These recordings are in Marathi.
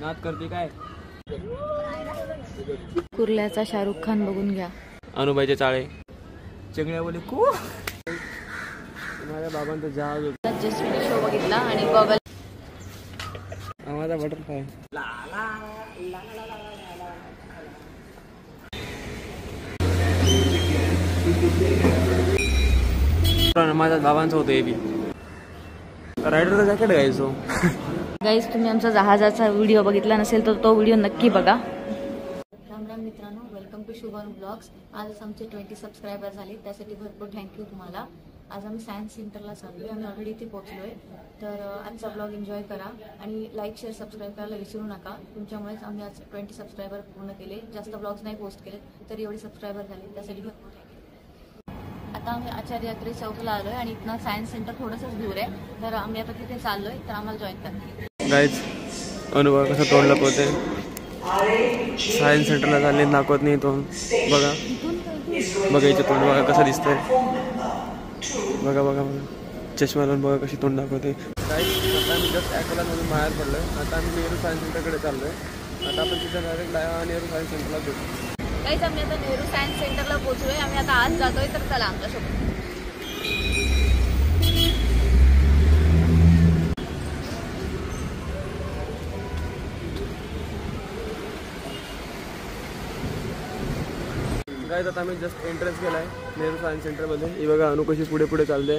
नाद करते काय? कुर्ल्याचा शाहरुख खान बघून घ्या. अनुबाईचे चाळे चंगड्या बोले को माझ्या बाबांचा जहाज होता. जस्ट शो बघितला आणि गॉगल माझा बटरफ्लाय माझ्या बाबांचं होतं हे बी. रायडरचा जॅकेट घ्यायचो. गाईज तुम्ही आमचा जहाजाचा व्हिडिओ बघितला नसेल तर तो व्हिडिओ नक्की बघा. राम राम मित्रांनो, वेलकम टू शुभम ब्लॉग्स. आजच आमचे 20 सबस्क्रायबर झाले, त्यासाठी भरपूर थँक्यू तुम्हाला. आज आम्ही सायन्स सेंटरला चाललोय, आम्ही ऑलरेडी इथे पोहोचलोय. तर आजचा ब्लॉग एन्जॉय करा आणि लाईक शेअर सबस्क्राईब करायला विसरू नका. तुमच्यामुळेच आम्ही आज 20 सबस्क्रायबर पूर्ण केले. जास्त ब्लॉग्स नाही पोस्ट केले तरी एवढे सबस्क्रायबर झाले, त्यासाठी भरपूर थँक्यू. आता आम्ही आचार्य यात्रे चौकला आलोय आणि इथनं सायन्स सेंटर थोडंसंच दूर आहे. तर आम्ही आता तिथे चाललोय, तर आम्हाला जॉईन करा. गाईज अनुभव कसं तोंड लपवते. सायन्स सेंटरला चालले, दाखवत नाही तोंड. बघा बघायचं तोंड बघा कसं दिसतंय. बघा बघा बघा चष्मा लावून बघा कशी तोंड दाखवते. गाईज आता आम्ही जस्ट अकोलामधून बाहेर पडलोय. आता आम्ही नेहरू सायन्स सेंटरकडे चाललोय. आता आपण तिथे डायरेक्ट नेहरू सायन्स सेंटरला भेटू. गाईज आम्ही आता नेहरू सायन्स सेंटरला पोहोचलोय. आम्ही आता आज जातोय, तर चला आमच्यासोबत. गाईज आता आम्ही जस्ट एंट्रन्स केला आहे नेहरू सायन्स सेंटरमध्ये. ही बघा अनु कशी पुढे पुढे चालते.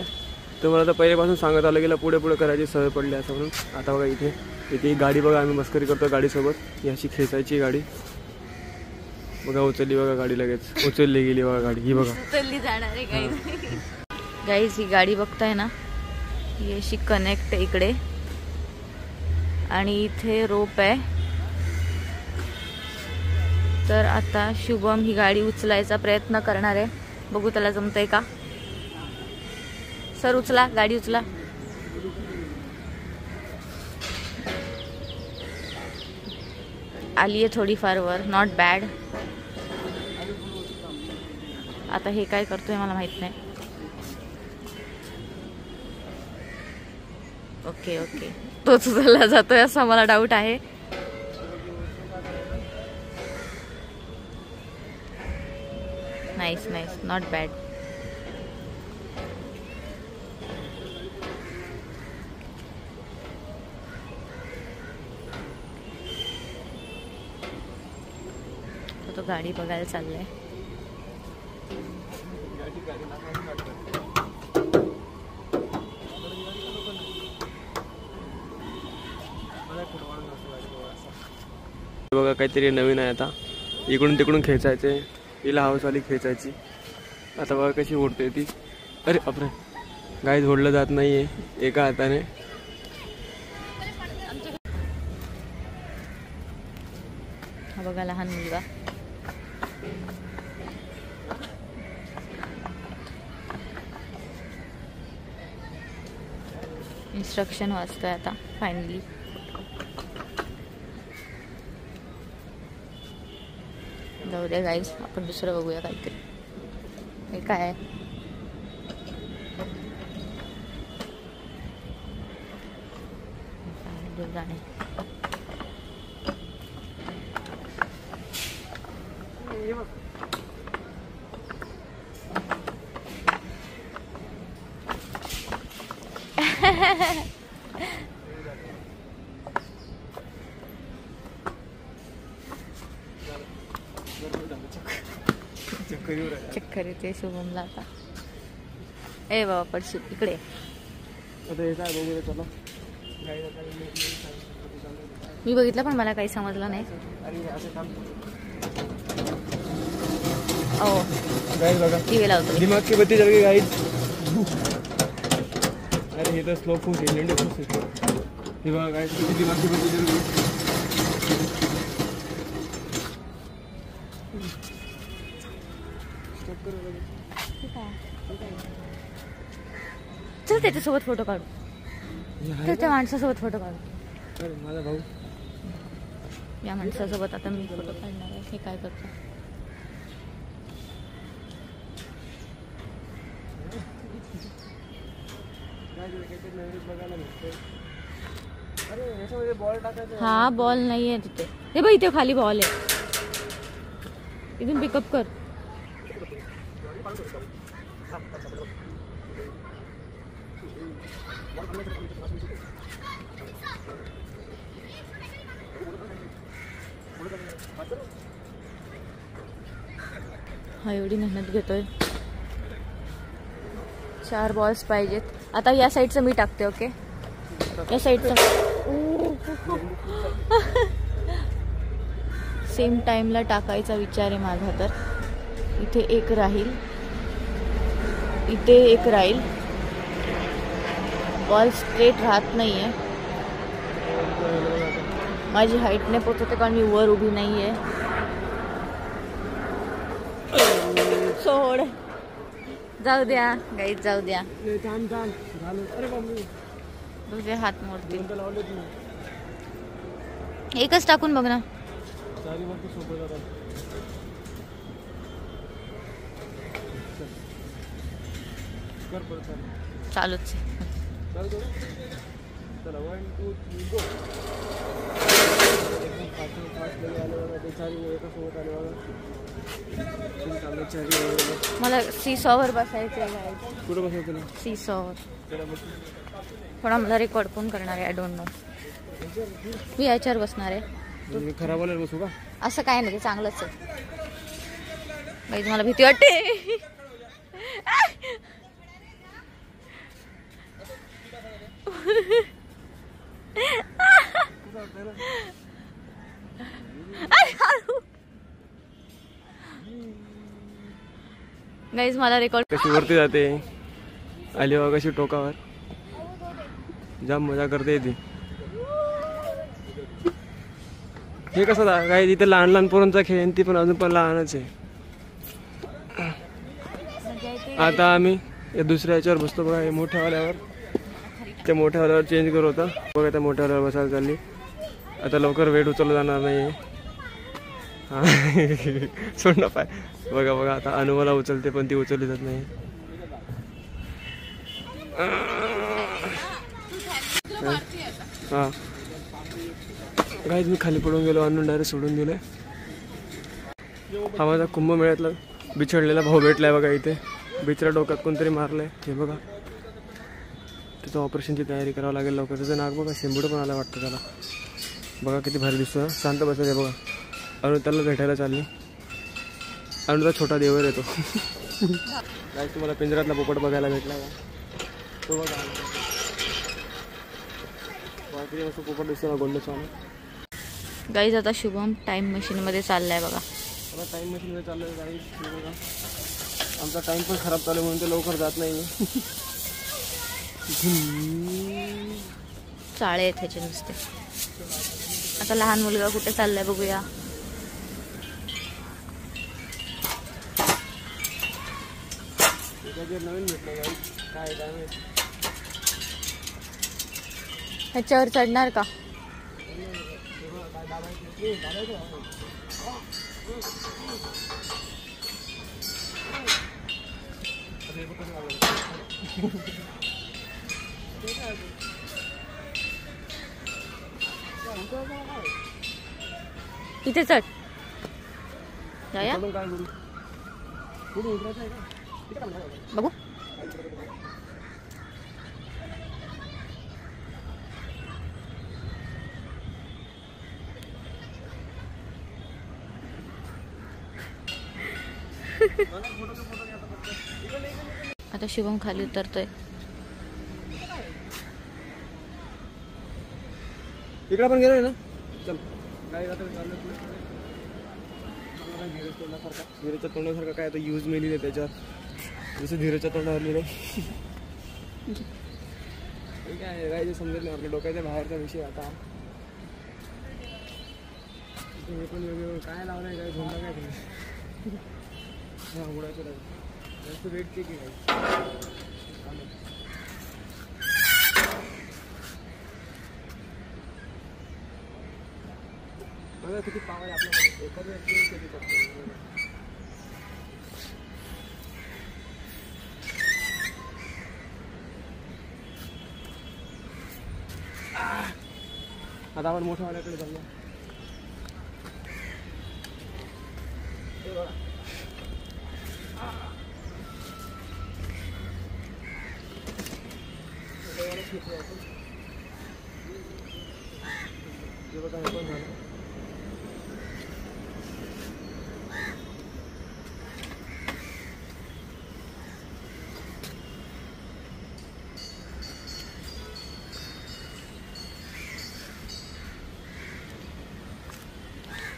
तुम्हाला तर पहिल्यापासून सांगत आलं गेलं पुढे पुढे करायची सवय पडली असं म्हणून. आता बघा इथे ही गाडी बघा, आम्ही मस्करी करतो गाडीसोबत. ही अशी खेचायची गाडी बघा. उचलली बघा गाडी, लगेच उचलली गेली बघा गाडी. ही बघा उचलली जाणार आहे गाईज. गाईज ही गाडी बघताय ना, ही अशी कनेक्ट आहे इकडे आणि इथे रोप आहे. तर आता शुभम ही गाडी उचलायचा प्रयत्न करणार आहे. बघू त्याला जमतंय का. सर उचला, गाडी उचला. आली आहे थोडीफार वर, नॉट बॅड. आता हे काय करतोय मला माहित नाही. ओके ओके, तोच उचलला जातोय असा मला डाऊट आहे. Nice nice, not bad. तो गाडी बघायला चाललाय. बघा काहीतरी नवीन आहे. आता इकडून तिकडून खेचायचे, हिला हाऊसवाली खेचायची. आता बघा कशी ओढते ती. अरे बापरे, गाईज ओढलं जात नाहीये एका हाताने. हा बघा लहान मुलगा. इन्स्ट्रक्शन वाचतोय आता फायनली. जाऊ द्या गाईज, आपण दुसरं बघूया काहीतरी. हे काय आहे. जाणे चक्कर येते शुभमला आता. ए बाबा पडशील, इकडे. मी बघितलं पण मला काही समजलं नाही. ओ टीव्ही लावतो. दिमाग की बत्ती जल गई गाइस. अरे हे तर स्लो फूड आहे. हे बघा गाइस किती दिमाग की बत्ती जल गई. चल त्याच्यासोबत फोटो काढू. त्या माणसासोबत फोटो काढू. अरे माझा भाऊ. या माणसासोबत आता मी फोटो काढणार आहे. हे काय करतो. बॉल टाकायचा. हा बॉल नाहीये तिथे. हे बघ इथे खाली बॉल आहे. इथून पिकअप कर. हा एवढी मेहनत घेतोय. 4 बॉल्स पाहिजेत. आता या साईडचं मी टाकते. ओके या साईडचं सेम टाइमला टाकायचा विचार आहे माझा. तर इथे एक राहील, इथे एक राहील. बॉल स्ट्रेट राहत नाहीये. माझी हाईट नाही पोचते कारण मी वर उभी नाहीये. सोड जाऊ द्या गाईत जाऊ द्या. तुझे हात मोडतील. एकच टाकून बघ ना. चालूच. मला सीसॉवर बसायचं आहे. कुठं बसायचं? सीसॉवर. थोडा मला रेकॉर्ड कोण करणार आहे? I don't know. मी याच्यावर बसणार आहे. खराब वाल्यावर बसू का? असं काय नाही, ते चांगलंच आहे. बाई मला भीती वाटते. गाईज मला रेकॉर्ड. कशी वरती जाते आली बघा, कशी टोकावर. जाम मजा करते ती. हे कसं काय तिथे लहान लहान पोरांचा खेळ, ती पण अजून पण लहानच आहे. आता आम्ही या दुसऱ्या याच्यावर बसतो बघा. हे मोठ्या वाल्यावर, त्या मोठ्या वाल्यावर चेंज करत होता बघा. त्या मोठ्या वाल्यावर बसायला चालली. आता लवकर वेट उचलला जाणार नाही. हा सोड ना पाय. बघा बघा आता अनु मला उचलते पण ती उचलली जात नाही. हा गाईज मी खाली पडून गेलो. अनु डायरेक्ट सोडून दिले. हा माझा कुंभमेळ्यातला बिछडलेला भाऊ भेटलाय बघा. इथे बिचरा डोक्यात कोणतरी मारलंय. हे बघा त्याचं ऑपरेशनची तयारी करावं लागेल लवकर. त्याचं नाक बघा, शेंबूड पण आला वाटतं त्याला. बघा किती भारी दिसतो. शांत बसत आहे बघा. अनु त्याला भेटायला चालली. अनुचा छोटा देवर येतो. काय तुम्हाला पिंजऱ्यातला पोपट बघायला भेटला का? तो बघा पोपट दिसतो गोंडचा. गाईज आता शुभम टाइम मशीन मध्ये चाललाय बघा. टाइम मशीन मध्ये चाललंय गाईज. बघा आमचा टाइम पण खराब चालू म्हणून ते लवकर जात नाही. चाळे आहेत ह्याचे नुसते. आता लहान मुलगा कुठे चाललाय बघूया. नवीन भेटलं काय काय माहिती. ह्याच्यावर चढणार का? इथे चढ. जाऊया बघू. आता शुभम खाली उतरतोय. इकडे पण गेलोय ना. चल धीरेच्या तोंडासारखं काय आता यूज मी लिहिले त्याच्यावर. जसं धीरेच्या तोंडावर लिहिले. काय काय समजत नाही आपल्या डोक्याच्या बाहेरचा विषय. आता हे पण वेगवेगळं काय लावलंय काय झोंडा काय तुम्ही. हा उडायचं जास्त वेट केक आहे. बघा किती पावर आहे आपल्याकडे. एखाद्या कधी करतो. आता आपण मोठ्या वाल्याकडे जाऊया.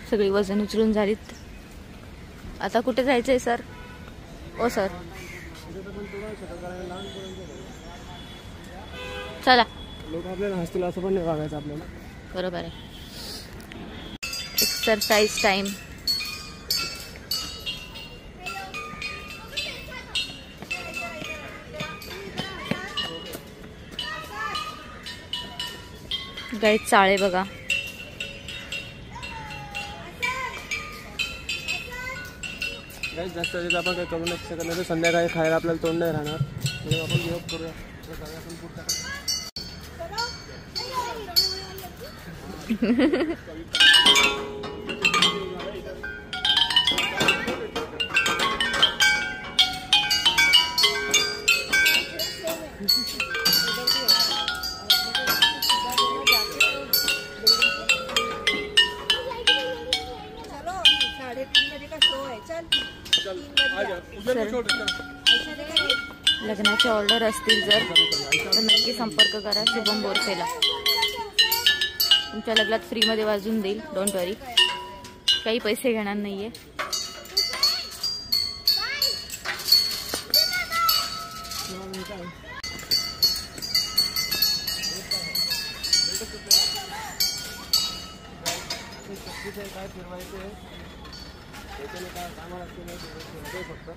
सगळी वजन उचलून झालीत. आता कुठे जायचंय सर? ओ सर चला. लोक आपल्याला हसतील असं पण नाही वागायचं आपल्याला. बरोबर आहे. Exercise time. गाईड चाळे बघा. जास्त आपण काही करू नाही शकत नाही. तर संध्याकाळी खायला आपल्याला तोंड नाही राहणार. म्हणून आपण योग करूया. आपण पुढचा लग्नाचे ऑर्डर असतील जर तर नक्की संपर्क करा शुभम बोरसेला. तुमच्या लग्नात फ्रीमध्ये वाजून देईल. डोंट वरी. काही पैसे घेणार नाहीये. काय फिरवायचं त्याच्याने काय कामाला असते फक्त.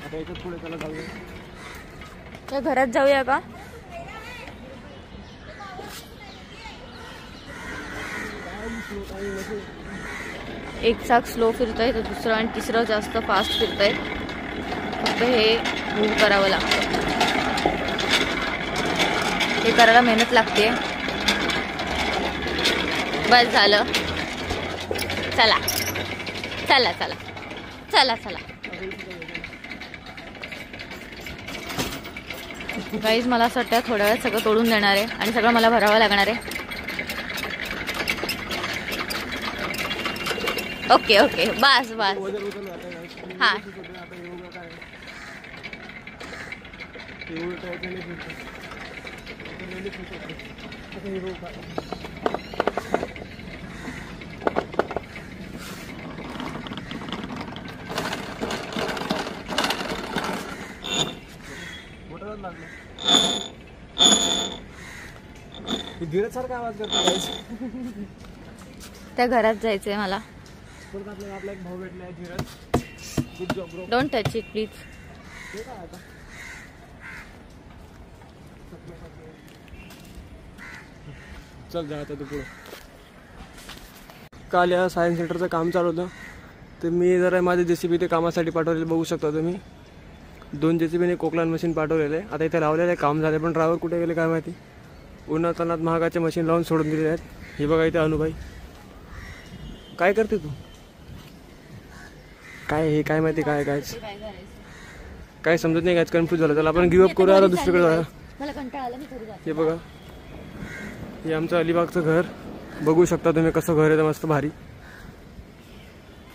आता याच्यात पुढे त्याला जाऊया. त्या घरात जाऊया का? एक चाक स्लो फिरतंय तर दुसरं आणि तिसरं जास्त फास्ट फिरतंय. फक्त हे मूव्ह करावं लागतं. हे करायला मेहनत लागते. बस झालं. चला चला चला चला चला. गाईज मला असं वाटतं थोड्या वेळात सगळं तोडून देणार आहे आणि सगळं मला भरावं लागणार आहे. ओके ओके बस बस. हां धीरज सारखा आवाज करतो. त्या घरात जायचंय मला. आपला एक भाऊ भेटलाय Dheeraj. Good job bro. Don't touch it please. चल जा आता तू पुढे. काल या सायन्स सेंटरचं काम चालू होतं तर मी जरा माझे JCB ते कामासाठी पाठवलेले बघू शकता तुम्ही. 2 JCBने कोकलान मशीन पाठवलेले आहे. आता इथे लावलेलं आहे. काम झाले पण ड्रायव्हर कुठे गेले काय माहिती. उन्हातानात महागाचे मशीन लावून सोडून दिलेले आहेत. हे बघा इथे अनुबाई. काय करते तू? काय हे काय माहिती काय कायच काय समजत नाही. कायच कन्फ्यूज झालं. त्याला आपण गिव्ह अप करूया. आता दुसरीकडे जाऊया. हे बघा हे आमचं अलिबागचं घर. बघू शकता तुम्ही कसं घर आहे. मस्त भारी.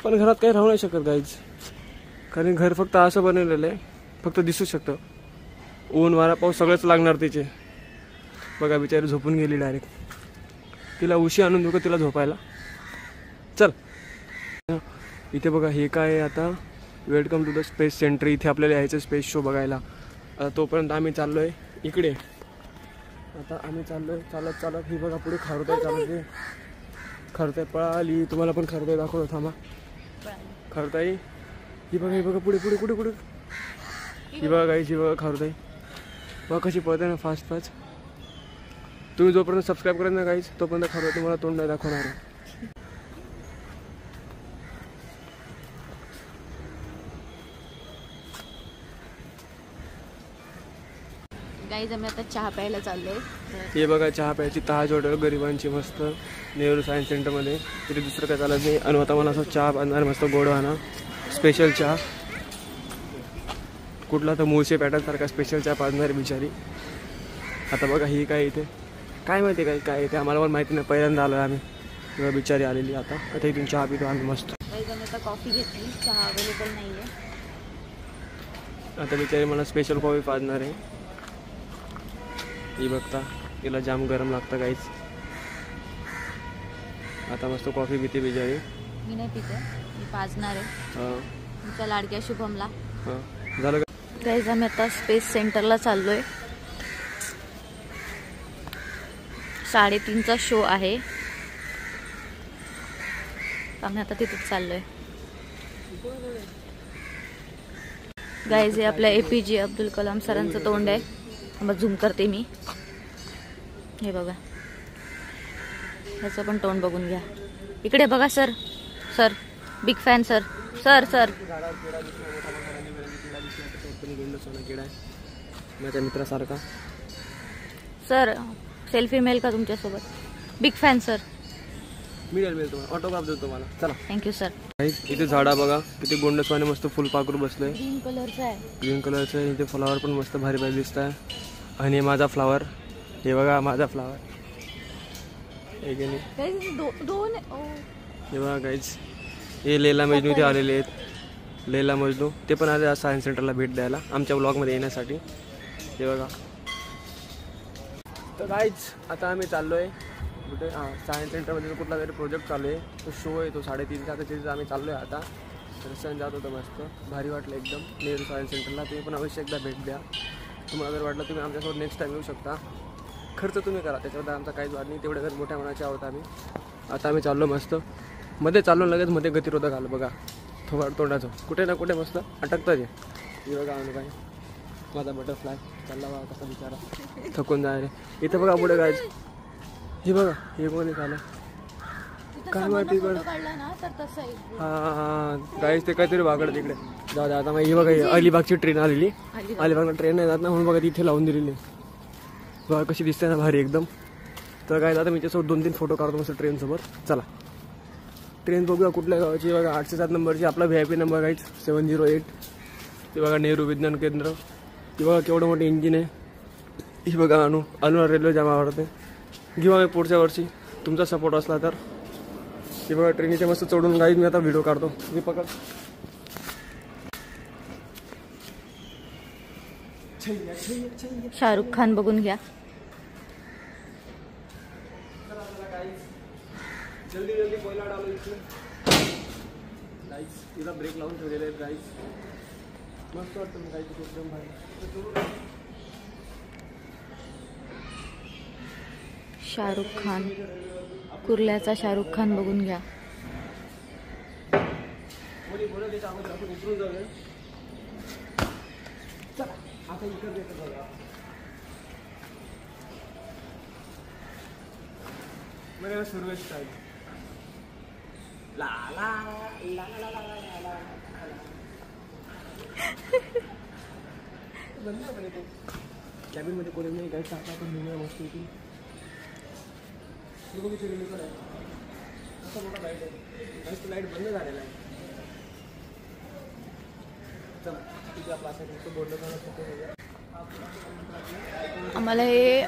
पण घरात काही राहू नाही शकत गाईज. कारण घर फक्त असं बनवलेलं आहे. फक्त दिसू शकतं. ऊन वारा पाऊस सगळंच लागणार तिचे. बघा बिचारी झोपून गेली डायरेक्ट. तिला उशी आणून देऊ का तिला झोपायला? चल. इथे बघा हे काय आहे आता. Welcome to the space centre. इथे आपल्याला यायचं स्पेस शो बघायला. आता तोपर्यंत आम्ही चाललो आहे इकडे. आता आम्ही चाललोय चालत चालत. ही बघा पुढे खारुताई चालवते. खारुताई पळाली. तुम्हाला पण खारुताई दाखवतो थांबा. खारुताई ही बघा. ही बघा पुढे पुढे पुढे पुढे. ही बघा गाईची बघा खारुताई. बघा कशी पळते ना फास्ट फास्ट. तुम्ही जोपर्यंत सबस्क्राईब करत ना गाईज तोपर्यंत खारुताई तुम्हाला तोंड नाही दाखवणार आहे. गाईज आम्ही आता चहा प्यायला चाललोय. हे बघा चहा प्यायची ताज हॉटेल गरिबांची मस्त नेहरू सायन्स सेंटरमध्ये. तिथे दुसरं काय चालत नाही. आणि आता मला असं चहा बांधणार मस्त गोडवाना स्पेशल चहा. कुठला तर मुळशे पॅटर्नसारखा स्पेशल चहा पाजणारी बिचारी. आता बघा ही काय इथे काय माहिती काय इथे आम्हाला पण माहिती नाही. पहिल्यांदा आलो आम्ही तेव्हा बिचारी आलेली. आता इथून चहा पितो आम्ही मस्त. गाईज आम्ही आता कॉफी घेतली. चहा अवेलेबल नाही आहे. आता बिचारी मला स्पेशल कॉफी पाजणार आहे. ही बघता तिला जाम गरम लागतं काहीच. आता मस्त कॉफी पिते बिचारी. मी नाही पिते, मी पाजणार आहे. हां तुमच्या लाडक्या शुभमला. हां झालं का? गाईज आम्ही आता स्पेस सेंटरला चाललोय. 3:30चा शो आहे. आम्ही आता तिथेच चाललोय. गाईज हे आपल्या APJ अब्दुल कलाम सरांचं तोंड आहे. मग झूम करते मी. हे बघा ह्याचं पण तोंड बघून घ्या. इकडे बघा sir. Sir big fan sir. Sir sir माझ्या मित्रासारखा. सर सेल्फी मिळेल का तुमच्यासोबत? Big fan sir. मिळेल तुम्हाला ऑटोग्राफ देतो तुम्हाला. चला थँक्यू सर. इथे झाडा बघा किती गोंडसवाने मस्त फुलपाखरू बसलंय. ग्रीन कलरचा आहे. ग्रीन कलरचं. इथे फ्लावर पण मस्त भारी भारी दिसत आहे. आणि माझा फ्लावर. हे बघा माझा फ्लावर. हे बघा गाईज हे लैला मजनू ते आलेले आहेत. लैला मजनू ते पण आले आज सायन्स सेंटरला भेट द्यायला आमच्या ब्लॉगमध्ये येण्यासाठी. हे बघा. तर गाईज आता आम्ही चाललो आहे कुठे सायन्स सेंटरमध्ये कुठला तरी प्रोजेक्ट चालू आहे. तो शो आहे तो 3:30चा. तर तिथे आम्ही चाललो आहे आता. रस्त्याने जात होतं मस्त भारी वाटलं एकदम नेहरू सायन्स सेंटरला. तुम्ही पण अवश्य एकदा भेट द्या. तुम्हाला जर वाटलं तुम्ही आमच्यासोबत नेक्स्ट टाईम येऊ शकता. खर्च तुम्ही करा त्याच्याबद्दल आमचा काहीच वाद नाही. तेवढ्या मोठ्या मनाचे आहोत आम्ही. आता आम्ही चाललो मस्त मध्ये चाललो लगेच मध्ये गतिरोधक आलं बघा थोबाड तोंडाचं कुठे ना कुठे मस्त अटकतं ते. हे बघा आणि काय माझा बटरफ्लाय चालला बघा कसा बिचारा थकून जायला. इथं बघा पुढे गायच. हे बघा हे कोणी झालं काय माहिती पण. हां गाईज ते काहीतरी वागड तिकडे जाऊ द्या. आता मग ही बघा अलिबागची ट्रेन आलेली. अलिबागला ट्रेन नाही जात ना म्हणून बघा तिथे लावून दिलेली. बघा कशी दिसते ना भारी एकदम. तर काय आता मी त्याच्यासोबत 2-3 फोटो काढतो मस्त ट्रेनसोबत. चला ट्रेन बघूया कुठल्या गावाची. बघा 807 नंबरची. आपला VIP नंबर गाईज 708. ते बघा नेहरू विज्ञान केंद्र. ते बघा केवढं मोठं इंजिन आहे. ही बघा अनु रेल्वे जाम आवडते. घेऊ आम्ही पुढच्या वर्षी तुमचा सपोर्ट असला तर. हे बघा ट्रेनीचे मस्त चढून गाईज मी आता व्हिडिओ काढतो. मी पकड. शाहरुख खान बघून घ्या. जल्दी जल्दी कोयला डालो इसमें. गाइस इधर ब्रेक लावून ठेवलेले आहेत गाइस. मस्त वाटतं गाइस एकदम भारी. शाहरुख खान कुर्ल्याचा शाहरुख खान बघून घ्या. बोला त्याच्या अगोदर आपण उतरून जाऊया. चला आता इकडे देतो बघा. मला सुरू आहे ला ला ला ला ला ला. कॅबिन मध्ये कोणी नाही गाईड टाकला पण निघूया मस्त होती. असा मोठा लाईट आहे. गाईड लाईट बंद झालेला आहे. चला तिथे आपला असं बोर्ड आम्हाला हे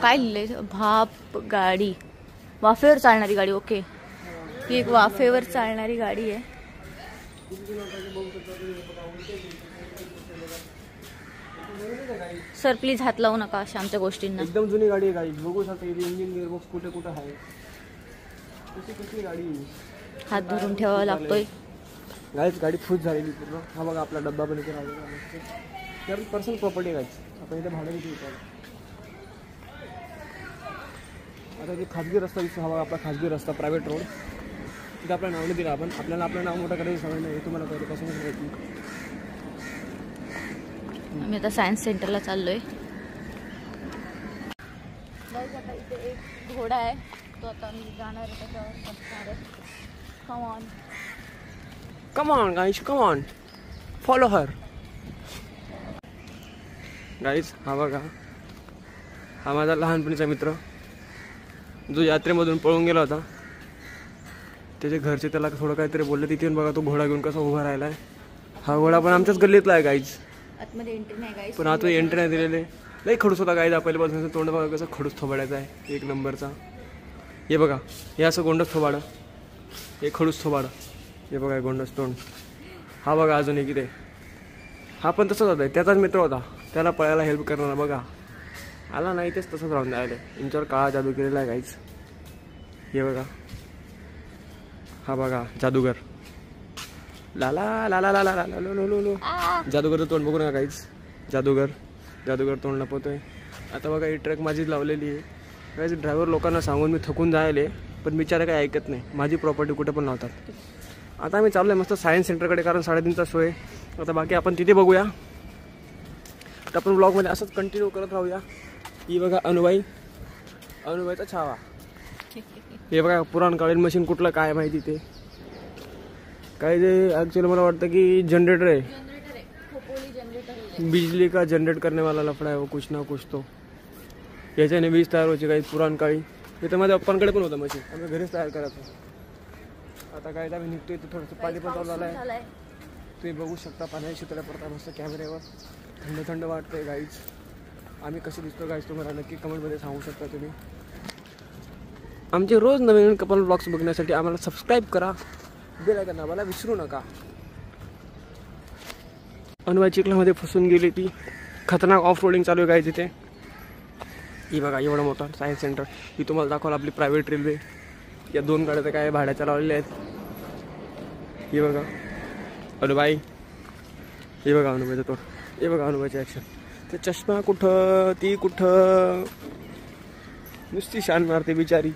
काय लिहिलंय भाप गाडी वाफेवर चालणारी गाडी. ओके ही एक वाफेवर चालणारी गाडी आहे. सर प्लीज हात लावू नका अशा आमच्या गोष्टींना. एकदम जुनी गाडी आहे गाडी. बघू शकता इंजिन गिअरबॉक्स कुठे कुठे आहे. कशी गाडी हात धरून ठेवावा लागतोय. गाईच गाडी फुस झालेली पूर्ण. हा बघा आपला डब्बा पण इथे राहिलेला. आपली पर्सनल प्रॉपर्टी गाईच. आपण इथे भाडं किती विचारू. आता इथे खाजगी रस्ता दिसतो. हा बघा आपला खाजगी रस्ता प्रायव्हेट रोड. तिथे आपलं नाव नाही दिलं आपण. आपल्याला आपलं नाव मोठं करायची सवय नाही. हे तुम्हाला पहिल्यापासूनच माहिती. आम्ही आता सायन्स सेंटरला चाललोय. आता इथे एक घोडा आहे. तो आता मी जाणार आहे त्याच्यावर बसणार आहे. Come on Come on guys, come on. Follow her. Guys, हा बघा हा माझा लहानपणीचा मित्र जो यात्रेमधून पळून गेला होता. त्याचे घरचे त्याला थोडं काहीतरी बोलले. तिथे बघा तो घोडा घेऊन कसा उभा राहिला आहे. हा घोडा पण आमच्याच गल्लीतला आहे गाईज. आतमध्ये एंट्री नाही गाईज, पण आता एंट्री नाही दिलेले. लई खडूस होता गाईज. पहिल्यापासून तोंड बघा कसं खडूस थोबाडायचा आहे, एक नंबरचा. हे बघा, हे असं गोंडस थोबाडं, हे खडूस थोबाडं. हे बघा गोंडस तोंड. हा बघा अजून एक इथे, हा पण तसंच होता. त्याचाच मित्र होता, त्याला पळायला हेल्प करणार. बघा आला नाही तेच तसंच राहून द्यायला. यांच्यावर काळा जादू केलेला आहे गाईज. हे बघा, हा बघा जादूगर. लाला लाला लाला लाला लो लो लो लो. जादूगरचं तोंड बघू नका गाईज. जादूगर तोंड लपवतोय. आता बघा ही ट्रक माझीच लावलेली आहे गाईज. ड्रायव्हर लोकांना सांगून मी थकून जायले, पण बिचारे काही ऐकत नाही. माझी प्रॉपर्टी कुठे पण लावतात. आता आम्ही चाललो आहे मस्त सायन्स सेंटरकडे, कारण 3:30चा शो आहे. आता बाकी आपण तिथे बघूया. तर आपण ब्लॉगमध्ये असंच कंटिन्यू करत राहूया. ही बघा अनुबाईचा छावा. हे बघा पुराणकालीन मशीन कुठलं काय माहिती ते काय ते. ॲक्च्युअली मला वाटतं की जनरेटर आहे, बिजली का जनरेट करने वाला लफड़ा है वो, कुछ ना कुछ तो. याच्याने वीज तयार व्हायची काही पुराणकाळी. हे तर माझ्या पप्पांकडे पण होतं मशीन, आम्ही घरीच तयार करायचो. आता काय आम्ही निघतोय तर थोडंसं पाणी पण चालू झालं आहे. तुम्ही बघू शकता पाण्याची शितळ्या पडतात मस्त कॅमेऱ्यावर. थंड थंड वाटतंय गाईज. आम्ही कसे दिसतो गाईज तुम्हाला नक्की कमेंटमध्ये सांगू शकता तुम्ही. आमचे रोज नवीन कपल ब्लॉग्स बघण्यासाठी आम्हाला सबस्क्राईब करा, बेल आयकॉन दाबायला विसरू नका. अनुबाई चिखलामध्ये फसून गेली ती. खतरनाक ऑफ रोडिंग चालू आहे गाईज इथे. ही बघा एवढा मोठा सायन्स सेंटर. ही तुम्हाला दाखवलं आपली प्रायव्हेट रेल्वे. या 2 गाड्या तर काय भाड्याच्या लावलेल्या आहेत. ही बघा अनुबाई. हे बघा अनुबाईचा तोड. हे बघा अनुबाईची ॲक्शन. ते चष्मा कुठं, ती कुठं, नुसती शान मारते बिचारी.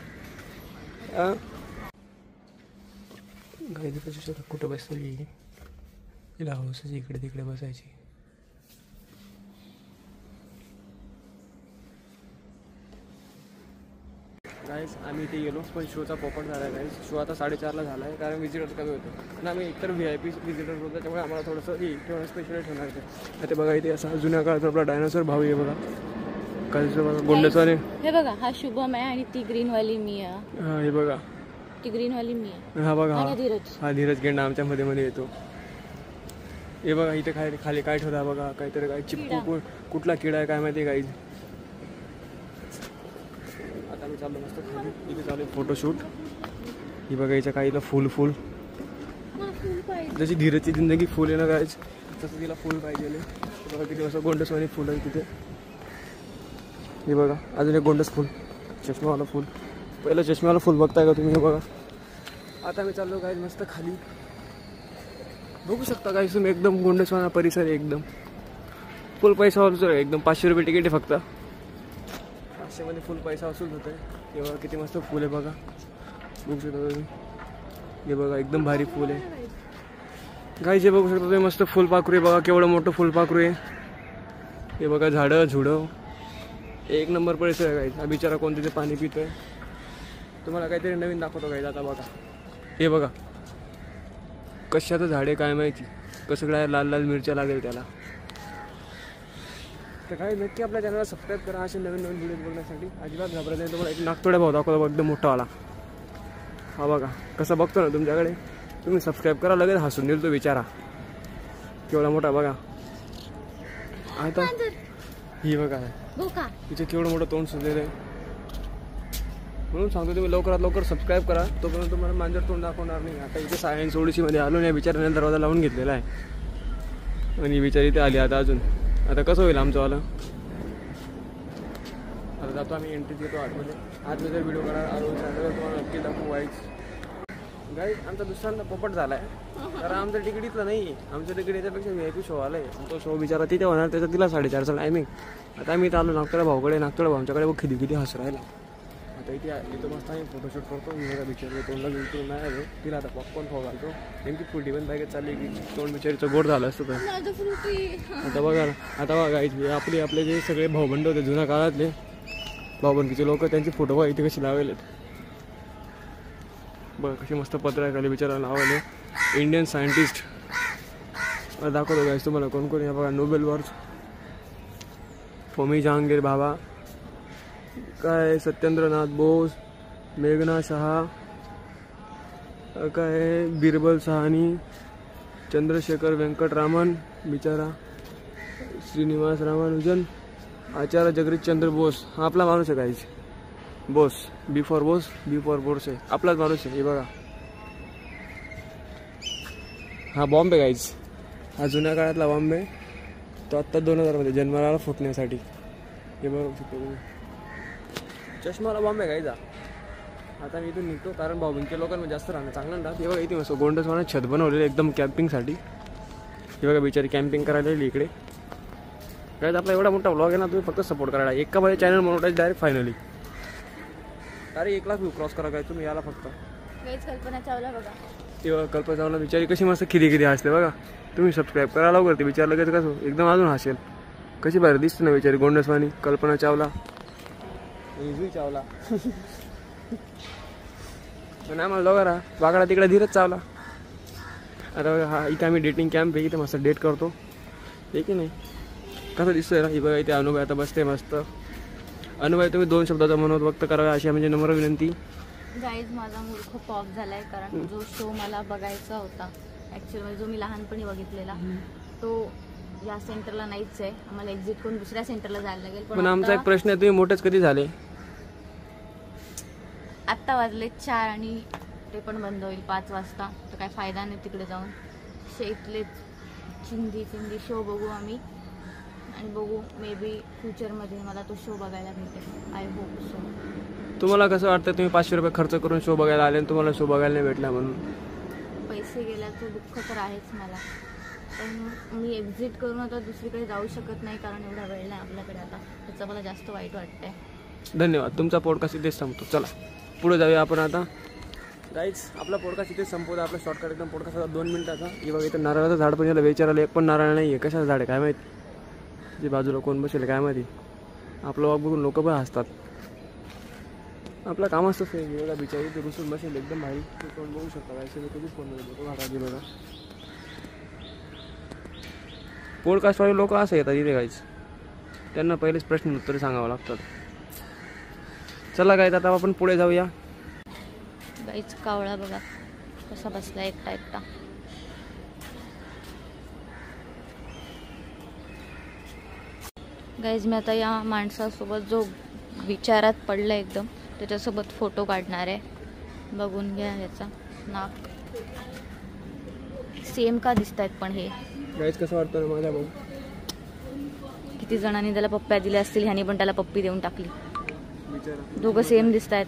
गाईज कशी कुठं बसली, तिला हौसच इकडे तिकडे बसायची. गाईज आम्ही इथे गेलो, पण शोचा पोपट झाला आहे गाईज. शो आता 4:30ला झाला आहे, कारण विजिटर कमी होते. आणि आम्ही एकतर VIP विजिटर होतो, त्याच्यामुळे आम्हाला थोडंसं ठेवणं स्पेशल ठेवणार आहे. आता बघा इथे असा जुन्या काळात आपला डायनासोर भाऊ आहे बघा. कालचं बघा गोंडसवाने. हे बघा हा शुभम आहे आणि ती ग्रीनवाली मी आहे. हा हे बघा ती ग्रीनवाली मी आहे. हा बघा धीरज. हा धीरज गेंडा आमच्या मध्ये येतो. हे बघा इथे खाली काय ठेवता बघा, काहीतरी काय चिपकू, कुठला किडा आहे काय माहिती गाईज. आता आम्ही चाललो मस्त खाली. इथे चालू आहे फोटोशूट. ही बघा याच्या काहीला फुल जशी धीरजची जिंदगी फुल आहे ना गाईज, तसं तिला फुल पाहिजे. बघा किती असं गोंडसवानी फुल आहे तिथे. हे बघा अजून एक गोंडस फुल, चष्मावाला फुल. पहिलं चष्म्यावाला फुल बघताय का तुम्ही. हे बघा आता मी चाललो गाईज मस्त खाली. बघू शकता गाईज तुम्ही, एकदम गोंडसवाना परिसर आहे. एकदम फुल पैसा वसूल आहे. एकदम 500 रुपये तिकीट आहे फक्त. 500 मध्ये फुल पैसा वसूल होत आहे. हे बघा किती मस्त फुल आहे बघा, बघू शकता तुम्ही. हे बघा एकदम भारी फुल आहे गाईज. हे बघू शकता तुम्ही मस्त फुलपाखरू आहे बघा, केवढं मोठं फुलपाखरू आहे. हे बघा झाडं झुडं, एक नंबर परिसर आहे गाईज. हा बिचारा कोण तिथे पाणी पितोय. तुम्हाला काहीतरी नवीन दाखवतो गाईज. आता बघा हे बघा कशाचं झाड आहे काय माहिती, कसं काय लाल लाल मिरच्या लागेल त्याला. तर काय नक्की आपल्या चॅनलला सबस्क्राईब करा असे नवीन व्हिडिओज बघण्यासाठी. अजिबात घाबरत नाही. तुम्हाला एक नागतोड्या भाऊ दाखवतो एकदम मोठावाला. हा बघा कसं बघतो ना तुमच्याकडे. तुम्ही सबस्क्राईब करा, लगेच हसून देईल तो विचारा. केवढा मोठा बघा. आता ही बघा तिचे केवढं मोठं तोंड सुचलेलं आहे. म्हणून सांगतो तुम्ही लवकरात लवकर सबस्क्राईब करा, तोपर्यंत तुम्हाला मांजर तोंड दाखवणार नाही. आता इथे सायन्स ओडिसीमध्ये आलो नाही, बिचाराने दरवाजा लावून घेतलेला आहे आणि बिचारी इथे आली. आता कसं होईल आमचंवालं. आता जातो आम्ही, एंट्री देतो आतमध्ये जर व्हिडिओ करा आलो तुम्हाला नक्की दाखवू वाईज. गाईज आमचा दुसऱ्यांदा पोपट झाला आहे, कारण आमचं तिकीट इथलं नाही. आमचं तिकीट याच्यापेक्षा VIP शो आला आहे. तो शो बिचारा तिथे होणार, त्याचा दिला 4:30चा टायमिंग. आता आम्ही इथं आलो नागतोड्या भाऊकडे. नागतोड्या भाऊच्याकडे बघ किती हसू राहिला. आता इथे मस्त आम्ही फोटोशूट करतो. मी बघा बिचारी तोंडला बिलकुल नाही आलो. तिला आता पॉपकॉर्न खाऊ घालतो. नेमकी फुटी पण बॅगेत चालली की तोंड बिचारीचं गोड झालं असतं. आता बघा गाईज आपले जे सगळे भाऊबंड होते जुन्या काळातले भाऊबंदीचे लोक, त्यांचे फोटो बघा इथे कसे लावले. बघा कशी मस्त पत्र आहे खाली बिचारा लावले. इंडियन सायंटिस्ट दाखवतो गाईज तुम्हाला कोण कोण. बघा नोबेल वॉर्स, होमी जहांगीर बाबा, काय सत्येंद्रनाथ बोस, मेघना शहा, काय बिरबल सहानी, चंद्रशेखर वेंकटरामन बिचारा, श्रीनिवास रामानुजन, आचार्य जगदीशचंद्र बोस. हा आपला माणूस आहे काहीच. Boss, B for boss, B for boss आहे, आपलाच माणूस आहे. हे बघा, हा बॉम्ब आहे काहीच. हा जुन्या काळातला बॉम्ब आहे. तो आत्ता 2000 मध्ये जन्माला फुटण्यासाठी. हे बघू शकतो तुम्ही, चष्माला बॉम्ब आहे काहीचा. आता मी इथून निघतो कारण भाऊबींच्या लोकांना जास्त राहणं चांगलं राहत. हे बघा इथे मस्त गोंडसवाना छत बनवलेलं एकदम कॅम्पिंगसाठी. हे बघा बिचारी कॅम्पिंग करायला येईल इकडे. काय आपला एवढा मोठा व्लॉग आहे ना, तुम्ही फक्त सपोर्ट करायला. एका माझ्या चॅनल मोनोटाईज डायरेक्ट फायनली. अरे 1 लाख व्ह्यू क्रॉस करा काय तुम्ही, याला फक्त. कल्पना चावला बघा, तेव्हा कल्पना चावला बिचारी कशी मस्त खिदी हसते बघा. तुम्ही सबस्क्राईब करा लवकर. ते विचारलं कसं कसं एकदम अजून हसेल. कशी बाहेर दिसते ना बिचारी गोंडसवानी. कल्पना चावला, जुई चावला. पण आम्हाला दोघांना वाकडा तिकडे धीरच चावला. आता बघा हा इथे आम्ही डेटिंग कॅम्प आहे. इथे मस्त डेट करतो. हे की नाही, कसं दिसतोय ना. ही बघा इथे अनुभव आता बसते मस्त. अनुभव तुम्ही 2 शब्दाचा मनोत व्यक्त करावा अशी म्हणजे नम्र विनंती. गाईज माझा मूड खूप ऑफ झालाय कारण जो शो मला बघायचा होता ॲक्च्युअली, जो मी लहानपणी बघितलेला तो या सेंटरला नाहीच आहे. आम्हाला एक्झिट करून दुसऱ्या सेंटरला जायला लागेल. पण आमचा एक प्रश्न आहे, तुम्ही मोठेच कधी झाले? आत्ता वाजले 4 आणि ते पण बंद होईल 5 वाजता. तर काय फायदा नाही तिकडे जाऊन. इथलेच चिंदी शो बघू आम्ही आणि बघू मे बी फ्युचरमध्ये मला तो शो बघायला भेटेल. I hope so. तुम्हाला कसं वाटतं तुम्ही 500 रुपये खर्च करून शो बघायला आले आणि तुम्हाला शो बघायला नाही भेटला म्हणून? पैसे गेल्याचं दुःख तर आहेच मला, पण मी एक्झिट करून आता दुसरीकडे जाऊ शकत नाही कारण एवढा वेळ नाही आपल्याकडे आता. त्याचं मला जास्त वाईट वाटतंय. धन्यवाद. तुमचा पॉडकास्ट इथेच संपतो. चला पुढे जाऊया आपण आता. गाईज आपला पॉडकास्ट इथेच संपवतो. आपला शॉर्टकट एकदम पॉडकास्ट 2 मिनिटाचा. हे बघा इथं नारळाचं झाड पण याला विचारायला एक पण नारळ नाही आहे. कशाचं झाड आहे काय माहिती. जे बाजूला कोण बसेल काय माहिती. आपलं वाग बघून लोक पण हसतात. आपलं काम असतं ते. बघा बिचारी ते रुसून बसेल एकदम भारी. ते कोण बघू शकता काय सगळं कधीच फोन बघतो घराजी. बघा पॉडकास्टवाले लोक असं येतात इथे गाईज. त्यांना पहिलेच प्रश्न उत्तरे सांगावं लागतात. चला गाईज आता आपण पुढे जाऊया. गाईच कावळा बघा कसा बसला एकटा. गाईज मी आता या माणसासोबत जो विचारात पडला एकदम त्याच्यासोबत फोटो काढणार आहे. बघून घ्या याचा नाक सेम का दिसत आहेत. पण हे गाईज कसं वाटतं ना माझ्या भाऊ. किती जणांनी त्याला पप्प्या दिल्या असतील, ह्यानी पण त्याला पप्पी देऊन टाकली. दोघं सेम दिसत आहेत.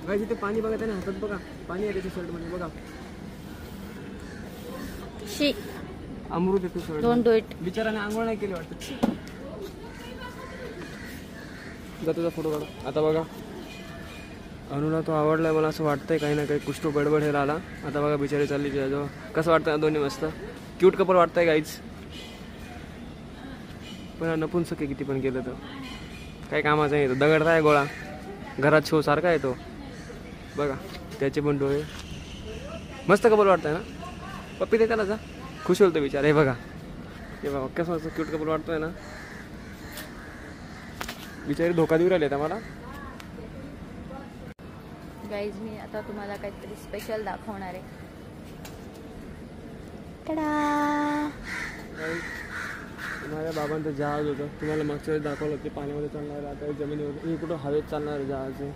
गाईज इथे पाणी बघा त्याने हातात बघा पाणी आहे त्याच्या शर्टमध्ये बघा. शी अमृत येतो शर्ट. Don't do it. बिचाराने आंघोळ नाही केली वाटतं. तुझा फोटो काढा. आता बघा अनुला तो आवडलाय मला असं वाटतंय. काही ना काही कुछ तो बडबड हे राहिला. आता बघा बिचारी चालली तुझ्याजवळ. कसं वाटतं ना दोन्ही मस्त क्यूट कपल वाटतंय गाईज. पण नपुंसक आहे किती पण केलं तर काही कामाचा नाही. तो दगड आहे गोळा घरात शो सारखा येतो बघा. त्याचे पण डोळे मस्त कपल वाटतंय ना. पप्पी दे त्याला जा खुश होईल तो विचार. हे बघा हे बघा कसं मस्त क्यूट कपल वाटतोय ना. बिचारी धोका देऊ राहिले मला. गाईज मी आता तुम्हाला काहीतरी स्पेशल दाखवणार आहे. टडा माझ्या बाबांचं जहाज होतं. तुम्हाला मागच्या वेळेस दाखवलं ते पाण्यामध्ये चालणार. आता जमिनीवर हे कुठं हवेत चालणार जहाज आहे.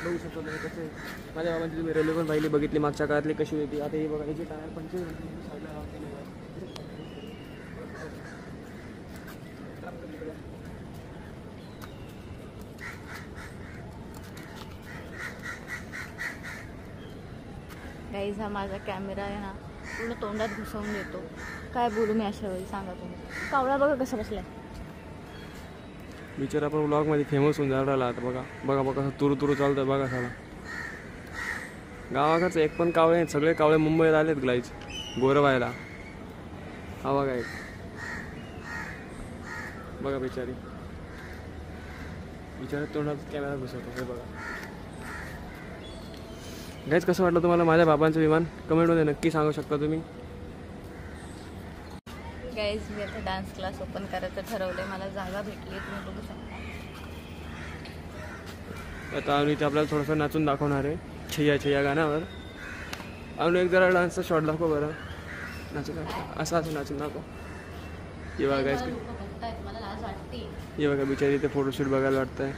बघू शकतो तुम्ही कसं आहे. माझ्या बाबांची तुम्ही रेल्वे पण पाहिली बघितली मागच्या काळातली कशी होती. आता हे बघा याचे टायर पंचर साईडला लावते. गाईज हा माझा कॅमेरा आहे ना पूर्ण तोंडात घुसवून देतो. काय बोलू मी अशा वेळी सांगा तुम्ही. कावळा बघा कसं बसलाय. बिचारा आपण ब्लॉगमध्ये फेमस होऊन जायला राहिला. आता बघा बघा बघा कसं तुरू चालतं बघा. साला गावाकडचं एक पण कावळे सगळे कावळे मुंबईत आलेत गाईज गोरं व्हायला. हा बघा एक बघा बिचारी तोंडात कॅमेरा घुसवतो. हे बघा गाईज कसं वाटलं तुम्हाला माझ्या बाबांचं विमान कमेंटमध्ये नक्की सांगू शकता तुम्ही. गाईज मी आता डान्स क्लास ओपन करायचं ठरवलंय. मला जागा भेटली तुम्ही बघू शकता. आता अनु इथे आपल्याला थोडंसं नाचून दाखवणार आहे छैया छैया गाण्यावर. अनु एक जरा डान्सचा शॉट दाखव बरं. नाचून दाखव, असं असं नाचून दाखव. हे बघा गाईज, हे बघा बिचारी इथे फोटोशूट बघायला वाटतंय.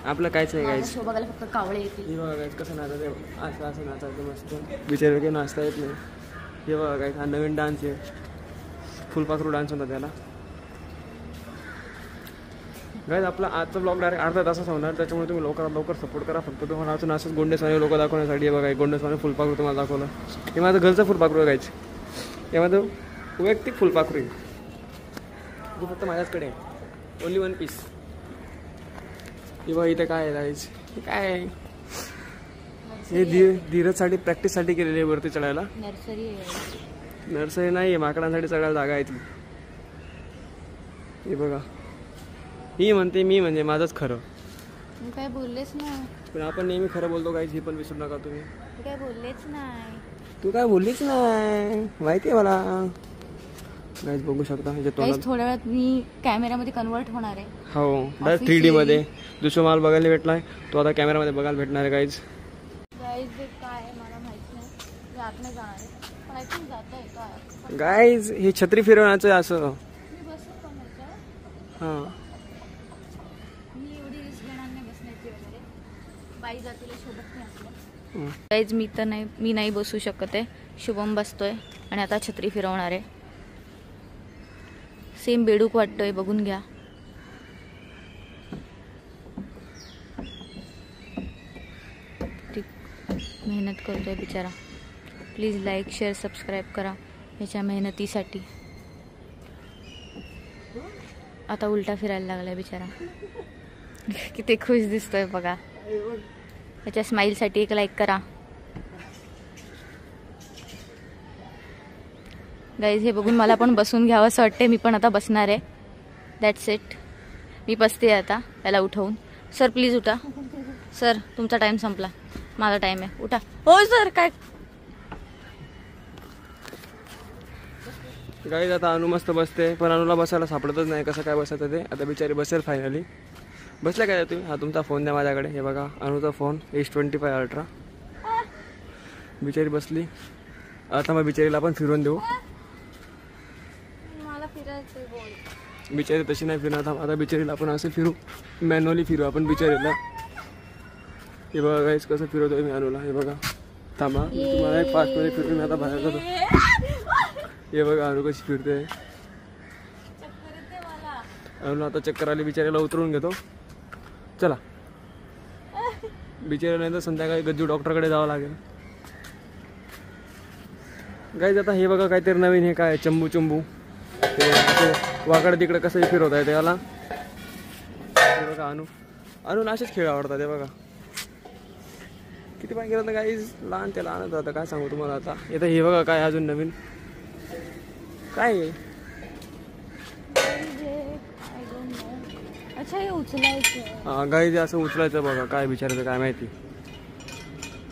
आपलं काहीच नाही गाईज, बघायला फक्त कावळे येतील. हे बघा गाईज कसं नाचत आहे, असं असं नाचायचं मस्त. बिचारी काही नाचता येत नाही. हे बघा गाईज, हा नवीन डान्स आहे, फुलपाखरू डान्स होता त्याला. गाईज आपला आजचा ब्लॉग डायरेक्ट अर्धा तासाच होणार, त्याच्यामुळे तुम्ही लवकर सपोर्ट करा. फक्त तुम्हाला अजून असंच गोंडेस्वामी लोक दाखवण्यासाठी. हे बघा गोंडेस्वामी फुलपाखरू तुम्हाला दाखवलं. हे माझं घरचं फुलपाखरू आहे गाईज, हे माझं वैयक्तिक फुलपाखरू आहे. हे फक्त माझ्याचकडे आहे, ओनली 1 पीस. हे बघा इथे काय आहे गाईज, हे काय आहे, हे धीरजसाठी प्रॅक्टिससाठी केलेली आहे वरती चढायला. नर्सरी नाही आहे, माकडांसाठी चढायला जागा आहे ती. हे बघा, ही म्हणते मी म्हणजे माझंच खरं. मी काय बोललेच नाही, पण आपण नेहमी खरं बोलतो गाईज, हे पण विसरू नका तुम्ही. तू काय बोललेच नाही, तू काय बोललीच नाही, माहिती आहे मला. गाईज बघू शकता थोड्या वेळात मी कॅमेरामध्ये कन्वर्ट होणार आहे. हो, डायरेक्ट 3D मध्ये दुसरा माल बघायला भेटलाय, तो आता कॅमेरामध्ये बघायला भेटणार आहे गाईज. गाईज काय मला माहित नाही, मी आत नाही जाणार आहे, पण आय थिंक जाता येतो. गाईज हे छत्री फिरवण्याचं आहे असं. मी बसत पण होतं. हां, मी एवढी रिस्क घेणार नाही बसण्याची वगैरे, बाई जातील सोबत नाही आपलं. गाईज मी नाही बसू शकत आहे, शुभम बसतोय आणि आता छत्री फिरवणार आहे. सेम बेडूक वाटतोय, बघून घ्या. मेहनत करतोय बिचारा. प्लीज लाईक शेअर सबस्क्राईब करा ह्याच्या मेहनतीसाठी. आता उलटा फिरायला लागलाय बिचारा, किती खुश दिसतोय बघा. त्याच्या स्माईलसाठी एक लाईक करा गाईज. हे बघून मला पण बसून घ्यावं असं वाटतंय, मी पण आता बसणार आहे. दॅट्स इट, मी बसते आता त्याला उठवून. सर प्लीज उठा, सर तुमचा टाइम संपला, माझा टाइम आहे, उठा. हो सर. काय गाईज आता अनु मस्त बसते, पण अनुला बसायला सापडतच नाही, कसं काय बसायचं ते. आता बिचारी बसेल फायनली. बसल्या काय तुम्ही? हा तुमचा फोन द्या माझ्याकडे. हे बघा अनुचा फोन S25 अल्ट्रा. बिचारी बसली, आता मग बिचारीला आपण फिरवून देऊ. मला फिरायचं बोल. बिचारी तशी नाही फिरणार, आता बिचारीला आपण असं फिरू, मॅन्युअली फिरू आपण बिचारीला. हे बघा गाईज कसं फिरवतोय मी अनुला. हे बघा, थांबा तुम्हाला एक फास्टमध्ये फिरून मी आता बाहेर जातो. हे बघा अनु कशी फिरते. अनु आता चक्कर आली, बिचारीला उतरून घेतो. चला, बिचारीला नाही तर संध्याकाळी गज्जू डॉक्टरकडे जावं लागेल. गाईज आता हे बघा काहीतरी नवीन, हे काय चंबू ते वाकड तिकडे कसंही फिरवत आहे त्याला. हे बघा अनु असेच खेळ आवडतात. हे बघा किती पाय गेलं तर गाईज, लहान त्याला आणत आता काय सांगू तुम्हाला. आता येतं हे बघा काय अजून नवीन काय आहे. अच्छा हे उचलायचं. हां गाईज असं उचलायचं बघा, काय विचारायचं काय माहिती.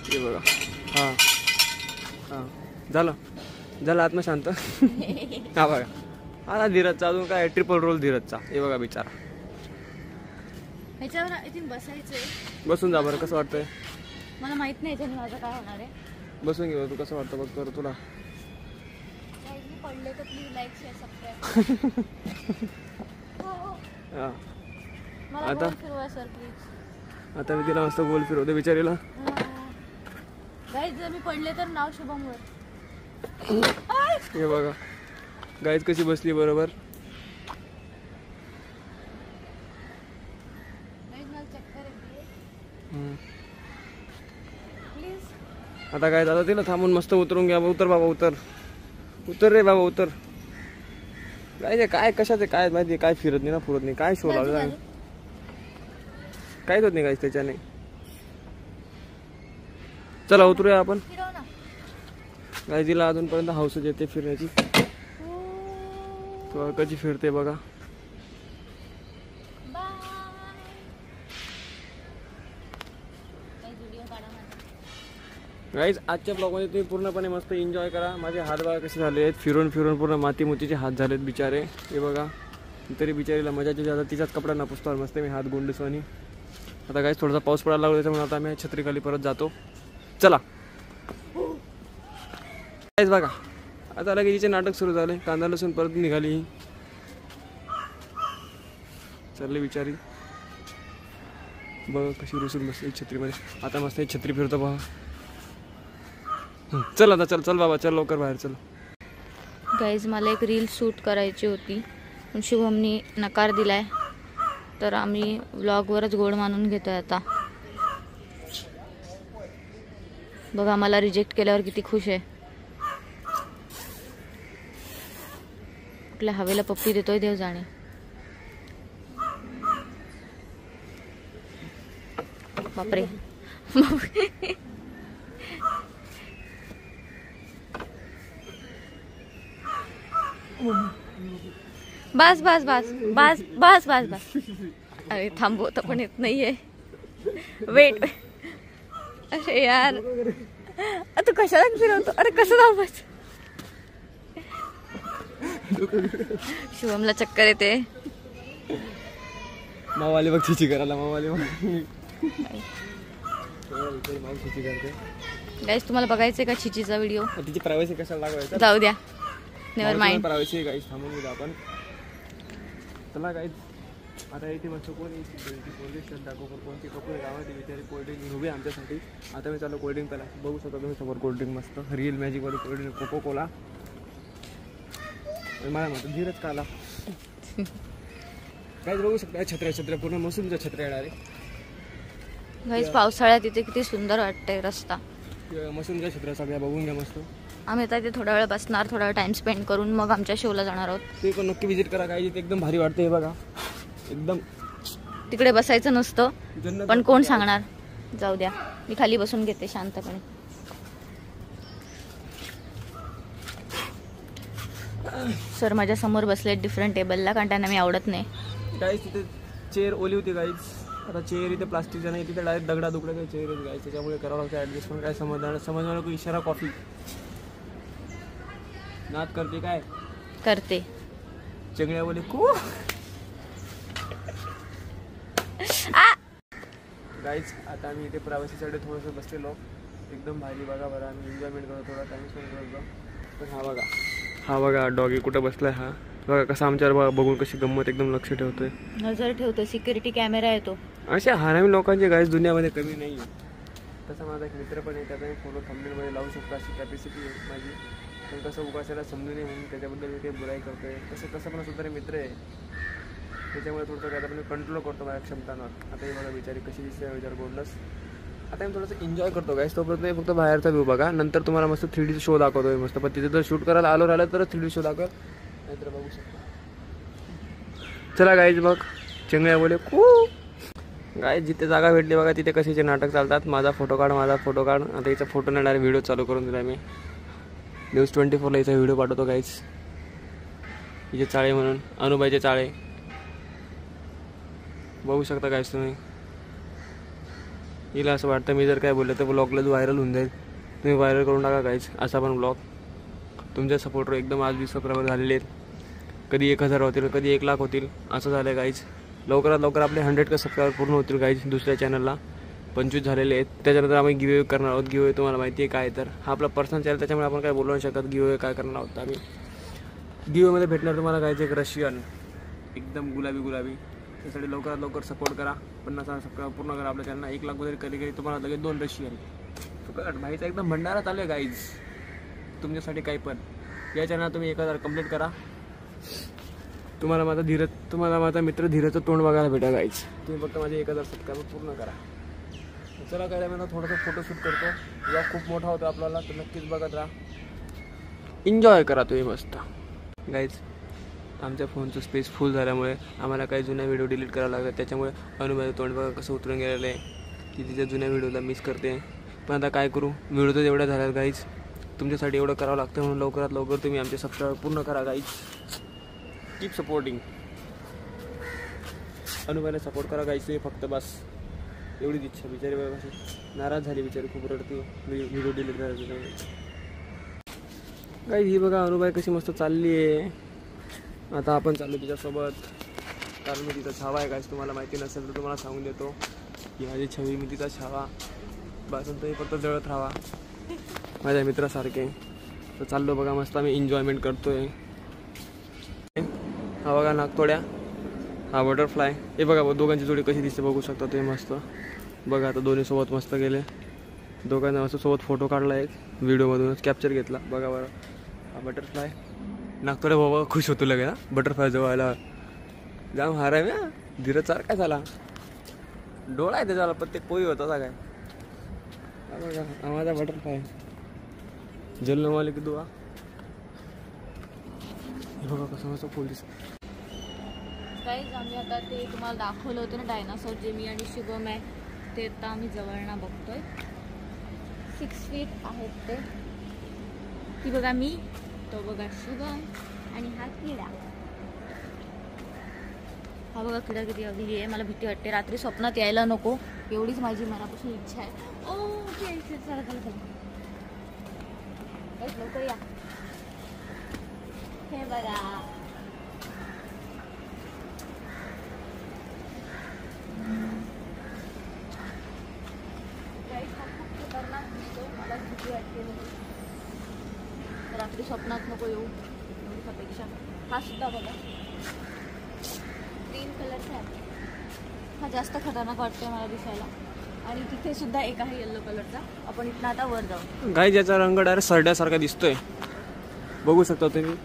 हे बघा, हां हां झालं आत्मा शांत. हा बघा आला धीरजचा, अजून काय ट्रिपल रोल धीरजचा. हे बघा बिचारा. ह्याच्यावर आय थिंक बसायचंय. बसून जा बरं, कसं वाटतंय. मला माहित नाही ह्याच्याने माझं काय होणार आहे. बसून घेऊ तू, कसं वाटतं बघ तर तुला. पडले तर प्लीज लाईक शेअर सबस्क्राईब. हां आता फिरवा सर प्लीज. आता मी तिला मस्त गोल फिरवते बिचारीला. गाईज जर मी पडले तर नाव शुभमवर. हे बघा गाईज कशी बसली बरोबर. आता काय दादा तिला थांबून मस्त उतरून घ्या. उतर बाबा, उतर रे बाबा, उतर. काय कशाचे काय माहिती, काय फिरत नाही ना, फुरत नाही, काय शो लागला काहीच होत नाही काय त्याच्याने. चला उतरूया आपण. काय तिला अजूनपर्यंत हाऊसच येते फिरण्याची. कशी फिरते बघा. गाईज आजच्या ब्लॉगमध्ये तुम्ही पूर्णपणे मस्त एन्जॉय करा. माझे हात बघा कसे झाले आहेत, फिरून पूर्ण माती मोतीचे हात झालेत बिचारे. हे बघा तरी बिचारीला मजाची जातात. तिच्याच कपड्यांना पुसतो मस्त मी हात गोंडसवानी. आता काय थोडासा पाऊस पडायला लागला त्याच्यामुळे आता आम्ही छत्रीखाली परत जातो. चला काहीच बघा आता लगेच हिचे नाटक सुरू झाले. कांदा लसूण परत निघाली चालले बिचारी. बघ कशी रुसून बसली छत्रीमध्ये. आता मस्त छत्री फिरतो बघा. चल आता चल बाबा चल लवकर बाहेर चल. गाईज मला एक रील शूट करायची होती पण शुभमनी नकार दिलाय तर आम्ही व्लॉगवरच गोड मानून घेतोय आता. बघा मला रिजेक्ट केल्यावर किती खुश आहे. कुठल्या हवेला पप्पी देतोय देव जाणे. बापरे बस बस बस बस बस बस बस. अरे थांबवता पण येत नाहीये. वेट. अरे यार तू कशाला फिरवतो. अरे कसं थांबायचं. शुभमला चक्कर येते. मावाली बघ चिची करायला. मावाली चिची करते. गाईस तुम्हाला बघायचंय का चिचीचा व्हिडिओ. तिची प्रायव्हसी कशाला लागवायचं. जाऊ द्या नेवर माइंड. प्रायव्हसी गाईस थांबून घेऊ आपण. चला गाईस आता इथे मस्त कोणी दाखव कोणती कपडे गावात विचारी कोल्ड्रिंक उभी आमच्यासाठी. आता मी चालू कोल्ड्रिंक प्याला. बघू शकता तुम्ही समोर कोल्ड्रिंक मस्त रिअल मॅजिकवाली कोल्ड्रिंक कोको कोला. मला म्हणतो धीरच का आला. काहीच बघू शकता छत्र्या पूर्ण मसूनच्या छत्र्या येणार आहे. गाईस पावसाळ्यात इथे किती सुंदर वाटतंय रस्ता. मसूनच्या छत्र्या सगळ्या बघून घ्या मस्त. आम्ही आता इथे थोडा वेळ बसणार. थोडा वेळ टाइम स्पेंड करून मग आमच्या शोला जाणार आहोत. ते पण नक्की विजिट करा. काय एकदम भारी वाटतं. हे बघा एकदम तिकडे बसायचं नसतं पण कोण सांगणार. जाऊ द्या मी खाली बसून घेते शांतपणे. सर माझ्या समोर बसले डिफरंट टेबलला कारण त्यांना मी आवडत नाही. गाईस तिथे चेअर ओली होती गाईस. आता चेअर इथे प्लास्टिकच्या नाही तिथे डायरेक्ट दगडा दुगड्या चेअर आहेत गाईस. त्याच्यामुळे करावं लागतं ॲडजस्टमेंट. काय समजणार नको. इशारा कॉफी नाद करते काय करते. चंगड्या बोले कू. गाईज आता आम्ही इथे प्रायव्हसीसाठी थोडंसं बसलेलो. एकदम भारी बघा बरं. आम्ही एन्जॉयमेंट करतो. थोडा टाइम स्पेंड करतो. पण हा बघा डॉगी कुठं बसलाय. हा बघा कसा आमच्यावर बघून कशी गंमत एकदम लक्ष ठेवतोय. नजर ठेवतो. सिक्युरिटी कॅमेरा येतो. अशा हरामी लोकांचे गाईज दुनियामध्ये कमी नाही आहे. तसा माझा एक मित्र पण आहे. त्याचा मी फोटो थंबनेलमध्ये लावू शकतो अशी कॅपॅसिटी आहे माझी. पण कसं उगाशाला समजू नये म्हणून त्याच्याबद्दल मी काही बुराई करतोय. तसं पण सुद्धा मित्र आहे. त्याच्यामुळे थोडंसं काय आपण कंट्रोल करतो माझ्या क्षमतांवर. आता हे मला विचारी कशी दिसते विचार बोललंस. आता मी थोडंसं एन्जॉय करतो गाईस. तोपर्यंत फक्त बाहेरचा व्ह्यू बघा. नंतर तुम्हाला मस्त 3D शो दाखवतोय मस्त. पण तिथे जर शूट करायला आलो राहिलं तर 3D शो दाखवत नाहीतर बघू शकतो. चला गाईज बघ चंगळ्या बोले खूप. गाईज जिथे जागा भेटली बघा तिथे कशाचे नाटक चालतात. माझा फोटो काढ. आता हिचा फोटो नाही डायरेक्ट व्हिडिओ चालू करून दिला मी. न्यूज 24ला हिचा व्हिडिओ पाठवतो गाईज. हिचे चाळे म्हणून अनुबाईचे चाळे बघू शकता गाईज तुम्ही. हिला असं वाटतं मी जर काय बोललं तर ब्लॉगला व्हायरल होऊन जाईल. तुम्ही व्हायरल करून टाका गाईज असा पण ब्लॉग. तुमच्या सपोर्टवर एकदम आज 20 सबस्क्रायबर झालेले आहेत. कधी 1000 होतील कधी 1 लाख होतील असं झालं आहे गाईज. लवकरात लवकर आपले 100 सबस्क्रायबर पूर्ण होतील गाईज. दुसऱ्या चॅनलला 25 झालेले आहेत. त्याच्यानंतर आम्ही गिव्हअवे करणार आहोत. गिव्हअवे तुम्हाला माहिती आहे काय तर हा आपला पर्सनल चॅनल त्याच्यामुळे आपण काय बोलू नाही शकत. गिव्हअवे काय करणार आहोत आम्ही. गिव्हअवेमध्ये भेटणार तुम्हाला गाईज एक रशियन एकदम गुलाबी. त्यासाठी लवकरात लवकर सपोर्ट करा. 50 सबस्क्रायबर पूर्ण करा आपल्या चॅनलला. 1 लाख वगैरे कधी तुम्हाला लगेच 2 रशियन फुकट. भाईचा एकदम भंडारा चालू आहे गाईज तुमच्यासाठी. काही पण या चॅनलला तुम्ही 1000 कंप्लीट करा. तुम्हाला माझा मित्र धीरजचं तोंड बघायला भेटा गाईज. तुम्ही फक्त माझे 1000 सबस्क्रायबर पूर्ण करा. चला काय मी थोडासा फोटोशूट करतो. ब्लॉग खूप मोठा होता आपल्याला तर नक्कीच बघत राहा. एन्जॉय करा तुम्ही मस्त गाईज. आमच्या फोनचं स्पेस फुल झाल्यामुळे आम्हाला काही जुन्या व्हिडिओ डिलीट करावं लागतात. त्याच्यामुळे अनुबाईचं तोंड बघा कसं उतरून गेलेलं आहे की तिच्या जुन्या व्हिडिओला मिस करते. पण आता काय करू व्हिडिओ तर एवढ्या झाल्या गाईज. तुमच्यासाठी एवढं करावं लागतं म्हणून लवकरात लवकर तुम्ही आमचे सबस्क्राईब पूर्ण करा गाईज. Keep supporting. अनुबाईला सपोर्ट करा गाईज तुम्ही फक्त बस. एवढीच इच्छा. बिचारी बाबा नाराज झाली बिचारी खूप रडते व्हिडिओ डिलीट करायचं. गाईज ही बघा अनुबाई कशी मस्त चालली आहे. आता आपण चाललो तिच्यासोबत कारण मी तिचा छावा आहे गाईज. तुम्हाला माहिती नसेल तर तुम्हाला सांगून देतो. ही माझी छवी, मी तिचा छावा. बस तुम्ही फक्त जळत राहा माझ्या मित्रासारखे. तर चाललो बघा मस्त आम्ही एन्जॉयमेंट करतोय. हा बघा नागतोड्या, हा बटरफ्लाय. हे बघा दोघांची जोडी कशी दिसते बघू शकता ते. मस्त बघा आता दोन्ही सोबत मस्त गेले. दोघांना मस्त सोबत फोटो काढला, एक व्हिडिओमधूनच कॅप्चर घेतला. बघा बरं हा बटरफ्लाय. नागतोड्या बाबा खुश होतो लगे ना बटरफ्लाय जवळला. जाम हाराय ना धीरज चार काय झाला, डोळा आहे त्याच्याला प्रत्येक पोळी होता काय. बघा माझा बटरफ्लाय जल्लो मालिक दुआ. हे बघा कसं मस्त पोलीस. गाईज आम्ही आता ते तुम्हाला दाखवलं होतं ना डायनासोर, जे मी आणि शुभम आहे ते आता आम्ही जवळना बघतोय. 6 फीट आहेत ते. ती बघा मी, तो बघा शुभम आणि हा किडा. हा बघा किडा किती अगली आहे. मला भीती वाटते, रात्री स्वप्नात यायला नको एवढीच माझी मनापासून इच्छा आहे. ओके चला चला चला लवकर या. हे बघा खतरनाक दिसतो, मला भीती वाटते. रात्री स्वप्नात नको येऊ एवढीच अपेक्षा. हा सुद्धा बघा ग्रीन कलरचा आहे. हा जास्त खतरनाक वाटतोय मला दिसायला. आणि तिथे सुद्धा एक आहे येल्लो कलरचा. आपण इथनं आता वर जाऊ. गाईज याचा रंग डायरेक्ट सरड्यासारखा दिसतोय बघू शकता तुम्ही.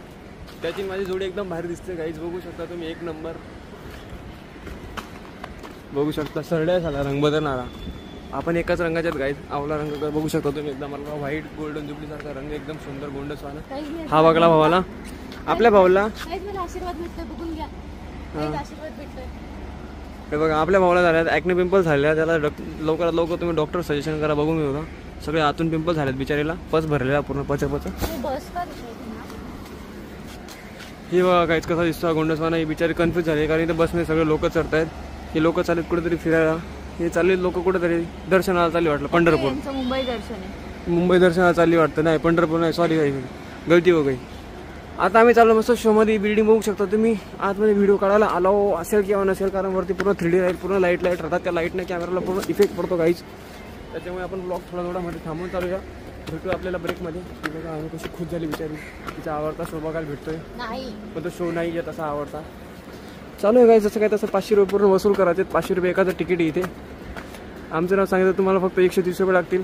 त्याची माझी जोडी एकदम भारी दिसते गाईज बघू शकता तुम्ही. एक नंबर बघू शकता. सरड्या झाला रंग बदलणारा. आपण एकाच रंगाच्यात गाईज. आवला रंग बघू शकता तुम्ही एकदम. मला व्हाईट गोल्डन जुबली सारखा रंग एकदम सुंदर गोंडसवाना. हा बघला भावाला, आपल्या भावाला आशीर्वाद भेटतोय बघून घ्या. आशीर्वाद भेटतोय. हे बघा आपल्या भावाला झाल्यात ॲक्ने पिंपल्स झाल्या. त्याला लवकरात लवकर तुम्ही डॉक्टर सजेशन करा. बघून घेऊ का सगळे आतून पिंपल्स झालेत बिचारीला. पच भरलेला पूर्ण पच. ही बघा काहीच कसा दिसतो गोंडसवाना. ही बिचारी कन्फ्युज झाली कारण इथे बसने सगळे लोक चढत आहेत. हे लोक चालत कुठेतरी फिरायला. हे चालले लोक कुठेतरी दर्शनाला चालली वाटलं. पंढरपूर मुंबई दर्शन आहे. मुंबई दर्शनाला चालली वाटतं. नाही पंढरपूर नाही, सॉरी काही गलती हो गई. आता आम्ही चाललो मस्त शोमध्ये. बिल्डिंग बघू शकता तुम्ही. आतमध्ये व्हिडिओ काढायला आलो असेल किंवा नसेल कारण वरती पूर्ण 3D लाईट, पूर्ण लाईट राहतात. त्या लाईटने कॅमेराला पूर्ण इफेक्ट पडतो काहीच. त्याच्यामुळे आपण ब्लॉग थोडा मध्ये थांबून चालूया. भेटू आपल्याला ब्रेकमध्ये. ती बघा आम्ही कशी खुश झाली बिचारी. तिचा आवडता शो बघायला भेटतोय पण तो शो नाही आहे तसा आवडता. चालू आहे काय जसं काय तसं. 500 रुपये पूर्ण वसूल करायचे. 500 रुपये एकाचं तिकीट इथे. आमचं नाव सांगितलं तुम्हाला फक्त 130 रुपये लागतील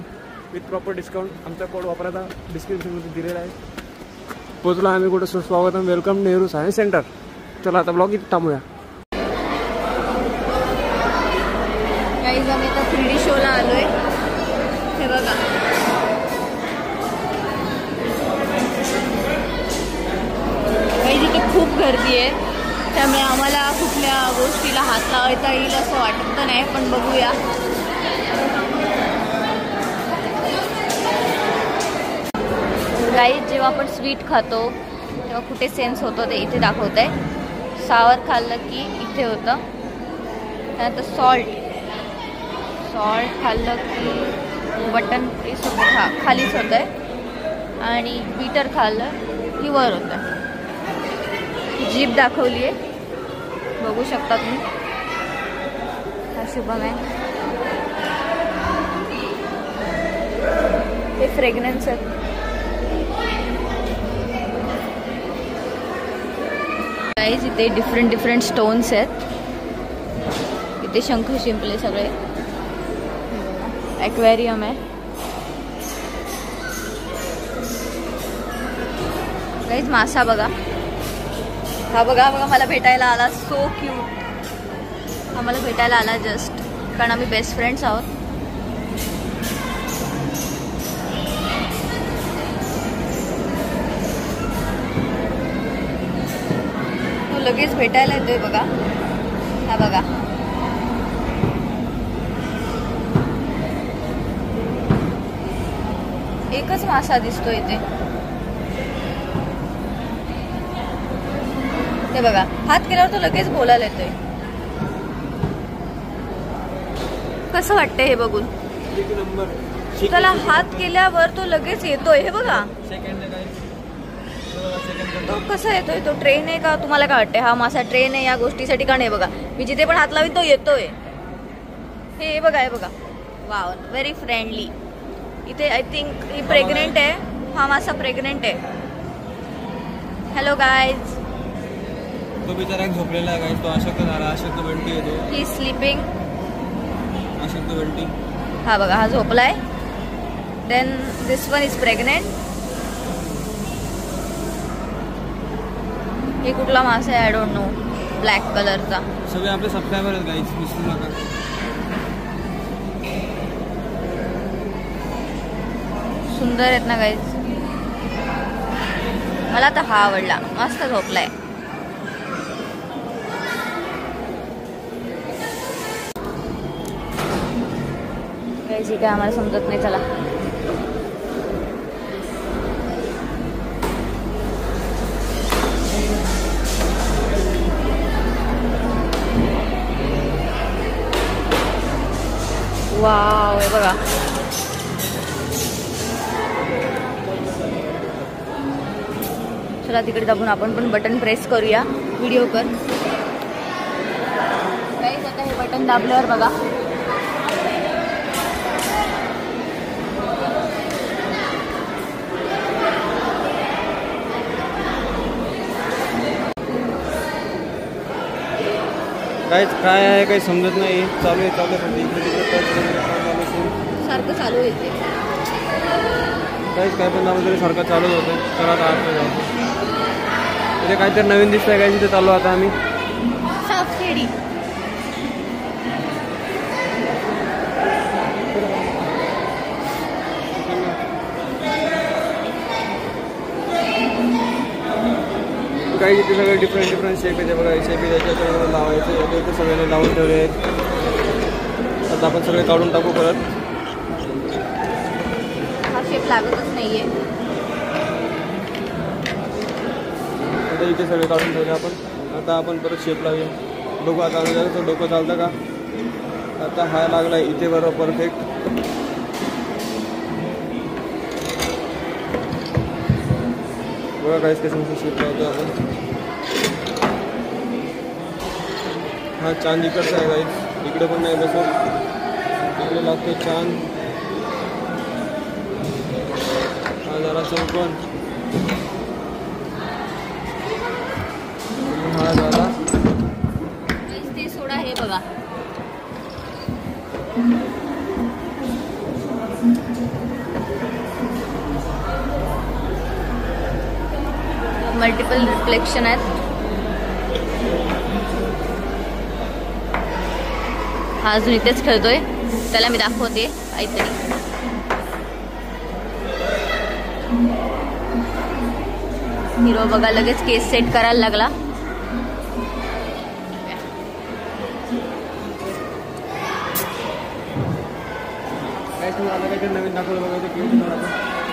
विथ प्रॉपर डिस्काउंट. आमचा कोड वापरायचा डिस्क्रिप्शनमध्ये दिलेला आहे. पोचलो आम्ही कुठं. स्वागतम, वेलकम नेहरू सायन्स सेंटर. चला आता ब्लॉग इथे थांबूया. गाईज आम्ही आता 3D शोला आलोय. हे बघा गाईज इथे खूप गर्दी आहे. त्यामुळे आम्हाला कुठल्या गोष्टीला हात लावायचा येईल असं वाटत तर नाही, पण बघूया. गाईज जेव्हा आपण स्वीट खातो तेव्हा कुठे सेन्स होतो ते इथे दाखवत आहे. सावर खाल्लं की इथे होतं. त्यानंतर सॉल्ट खाल्लं की बटन प्रेस होतं, खालीच होतं आहे. आणि बीटर खाल्लं की वर होतं आहे. जीभ दाखवली आहे बघू शकता तुम्ही. हा शुभम आहे. हे फ्रेग्रन्स आहे. गाईज इथे डिफरंट स्टोन्स आहेत. इथे शंख शिंपले सगळे. ॲक्वेरियम आहे. गाईज मासा बघा. हा बघा मला भेटायला आला. So cute. हा मला भेटायला आला जस्ट कारण आम्ही बेस्ट फ्रेंड्स आहोत. तो लगेच भेटायला येतोय बघा. हा बघा एकच मासा दिसतोय इथे. ते बघा हात केल्यावर तो लगेच बोलायला येतोय. कसं वाटतंय हे बघून. त्याला हात केल्यावर तो लगेच येतोय. हे बघा तो कसा येतोय. तो ट्रेन आहे का तुम्हाला काय वाटतंय. हा मासा ट्रेन आहे या गोष्टीसाठी का नाही. बघा मी जिथे पण हात लावी तो येतोय. हे बघा हे बघा, वाव व्हेरी फ्रेंडली. इथे आय थिंक ही प्रेग्नेंट आहे. हा मासा प्रेग्नेंट आहे. Hello guys. तो बिचारा एक झोपलेला आहे गाईज. तो अशक्त झाला. अशक्त बंटी येतो. ही स्लीपिंग. अशक्त बंटी. हा बघा हा झोपलाय. Then this one is pregnant. हे कुठला मासा आहे आय डोंट नो. ब्लॅक कलरचा. सगळे आपले सबस्क्रायबर आहेत गाईज, विसरू नका. सुंदर आहेत ना गाईज. मला तर हा आवडला. मस्त झोपलाय. गाईज काय आम्हाला समजत नाही. चला वाव हे बघा. चला तिकडे दाबून आपण पण बटन प्रेस करूया व्हिडिओ कर. गाईज आता हे बटन दाबल्यावर बघा काय आहे काही समजत नाही. चालू आहे पण इकडे तिकडे सारखं चालू येते. काय पण दाबलं तरी सारखं चालूच होतं. तर आता इथे काहीतरी नवीन दिसतंय काय तिथे चालू आता आम्ही. सबसिडी काही तिथे सगळे डिफरंट शेप येते बघा. शेप याच्यावर लावायचे ते सगळ्यांनी लावून ठेवले आहेत. आता आपण सगळे काढून टाकू परत. हा शेप लागतच नाहीये. आता इथे सगळे काढून ठेवले आपण. आता आपण परत शेप लावूया. बघू आता तो डोकं चालतं का. आता हा लागला इथे बरोबर परफेक्ट. बघा काहीच कसं शेप लावतो आपण. हा चांद इकडचा आहे गाईज. इकडे पण नाही बसत. इकडे लागतो चांद. हा जरा चौकोन. हा झाला. ते सोडा हे बघा. मल्टिपल रिफ्लेक्शन आहेत. हा अजून इथेच खेळतोय. त्याला मी दाखवते काहीतरी. हिरो बघा लगेच केस सेट करायला लागला. नवीन दाखवलं बघा.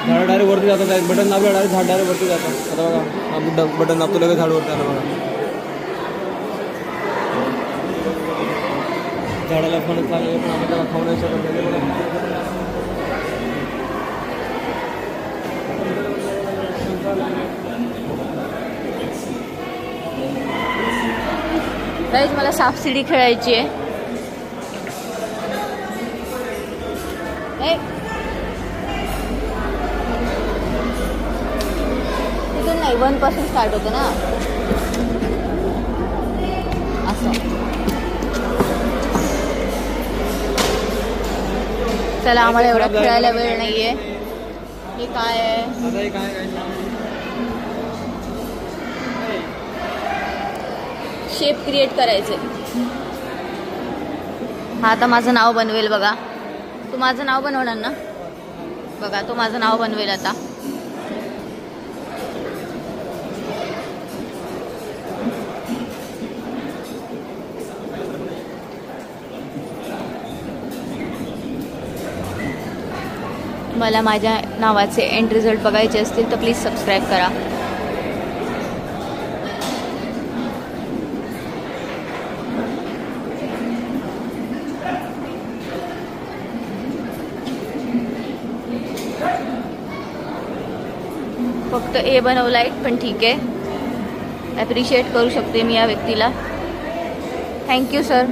झाड डायरेक्ट वरती जातात. बटन दाबलं डायरेक्ट झाड डायरेक्ट वरती जातात. आता बघा हा बटन दाबतो लगेच झाड वरती आलं बघा. झाडाला फणस लागले पण आम्ही त्याला खाऊ नाही शकत. गाईज मला सापशिडी खेळायची आहे. तिथून नाही 1 पासून स्टार्ट होतं ना असं. चला आम्हाला एवढा खेळायला वेळ नाहीये. हे काय आहे. शेप क्रिएट करायचे. हा आता माझं नाव बनवेल बघा. तू माझं नाव बनवणार ना. बघा तो माझं नाव बनवेल आता. मला माझ्या नावाचे एंड रिझल्ट बघायचे असतील तर प्लीज सबस्क्राईब करा. फक्त ए बनवलाय पण ठीक आहे. ॲप्रिशिएट करू शकते मी या व्यक्तीला. Thank you sir.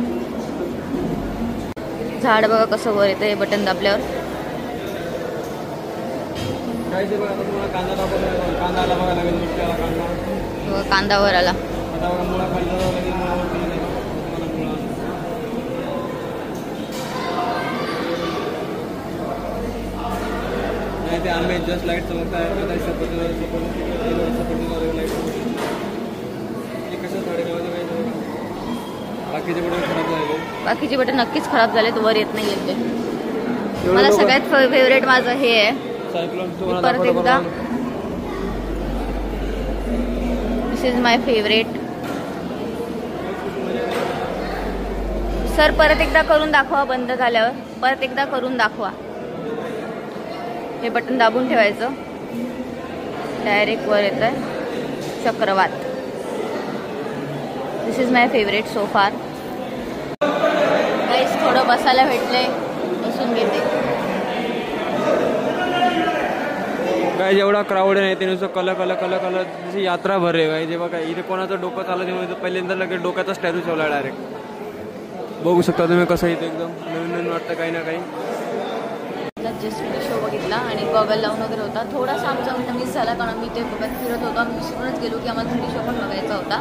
झाड बघा कसं वर येतं हे बटन दाबल्यावर. कांदा दाखवला, कांदा आला बघा लागेल, कांदा कांदा वर आला. आता बघा मुळा खाली जावं लागेल, मुळावरती नाही ते आंबे जस्ट लाईट चमकत आहे. बाकीचे बटन खराब झाले, बाकीचे बटन नक्कीच खराब झाले, वर येत नाही येते. मला सगळ्यात फेवरेट माझं हे आहे सायक्लोन. परत एकदा, दिस इज माय फेवरेट. सर परत एकदा करून दाखवा, बंद झाल्यावर परत एकदा करून दाखवा. हे बटन दाबून ठेवायचं, डायरेक्ट वर येत आहे चक्रवात. दिस इज माय फेवरेट सो फार. गाईस थोडं बसायला भेटले, बसून घेते. काय जेवढा क्राऊड आहे ते नुसतं कल कल कल कल जशी यात्रा भरे काय. जेव्हा काय इथे कोणाचं डोकं चाललं तेव्हा पहिल्यांदा लगेच डोक्याचा स्टॅच्यू ठेवला डायरेक्ट. बघू शकता तुम्ही कसं इथे एकदम नवीन नवीन वाटतं काही ना काही. जस्ट शो बघितला आणि गॉगल लावून वगैरे होता. थोडासा आमचा मिस झाला कारण मी ते बघत फिरत होतो. आम्ही विसरूनच गेलो की आम्हाला 3D शो पण बघायचा होता.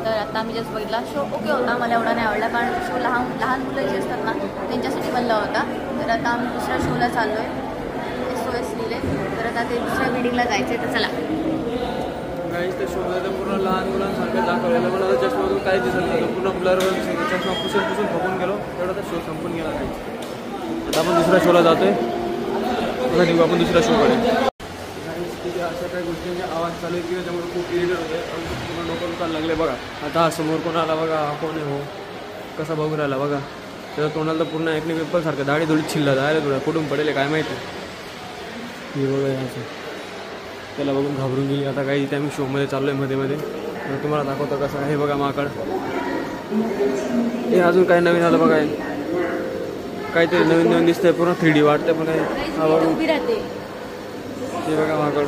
तर आता आम्ही जस्ट बघितला. शो ओके होता, मला एवढा नाही आवडला कारण शो लहान मुलं जे असतात ना त्यांच्यासाठी बनला होता. तर आता आम्ही दुसऱ्या शोला चाललो आहे, SOS लिहिले. तर आता ते दुसऱ्या बिल्डिंगला जायचं आहे, तर चला. ते शोमध्ये पूर्ण लहान मुलांसारखं दाखवलेलं, पण आता चष्मातून काही दिसत नव्हतं, पूर्ण ब्लरवर चष्मा पुसून थकून गेलो. तेवढा तर शो संपून गेला काही. आता आपण दुसऱ्या शोला जातोय, निघू आपण दुसऱ्या शोकडे. तिथे अशा काही गोष्टींचे आवाज चालू आहेत की त्याच्यामुळे खूप इरिटेट होते. पूर्ण डोकं दुखायला लागले बघा. आता हा समोर कोण आला बघा, हा कोण आहे हो, कसा बघू राहिला बघा. त्याच्या तोंडाला तर पूर्ण ॲक्ने पेपरसारखं दाढी थोडी छिल्ला जायला थोडा कुठून पडेल काय माहिती. हे बघा याचं, त्याला बघून घाबरून गेली. आता काही इथे आम्ही शोमध्ये चाललो आहे मध्ये तुम्हाला दाखवतो कसं. हे बघा माकड, हे अजून काय नवीन आलं बघा, काहीतरी नवीन दिसतंय. पूर्ण 3D वाटतंय पण काय. हा बघा, हे बघा माकड.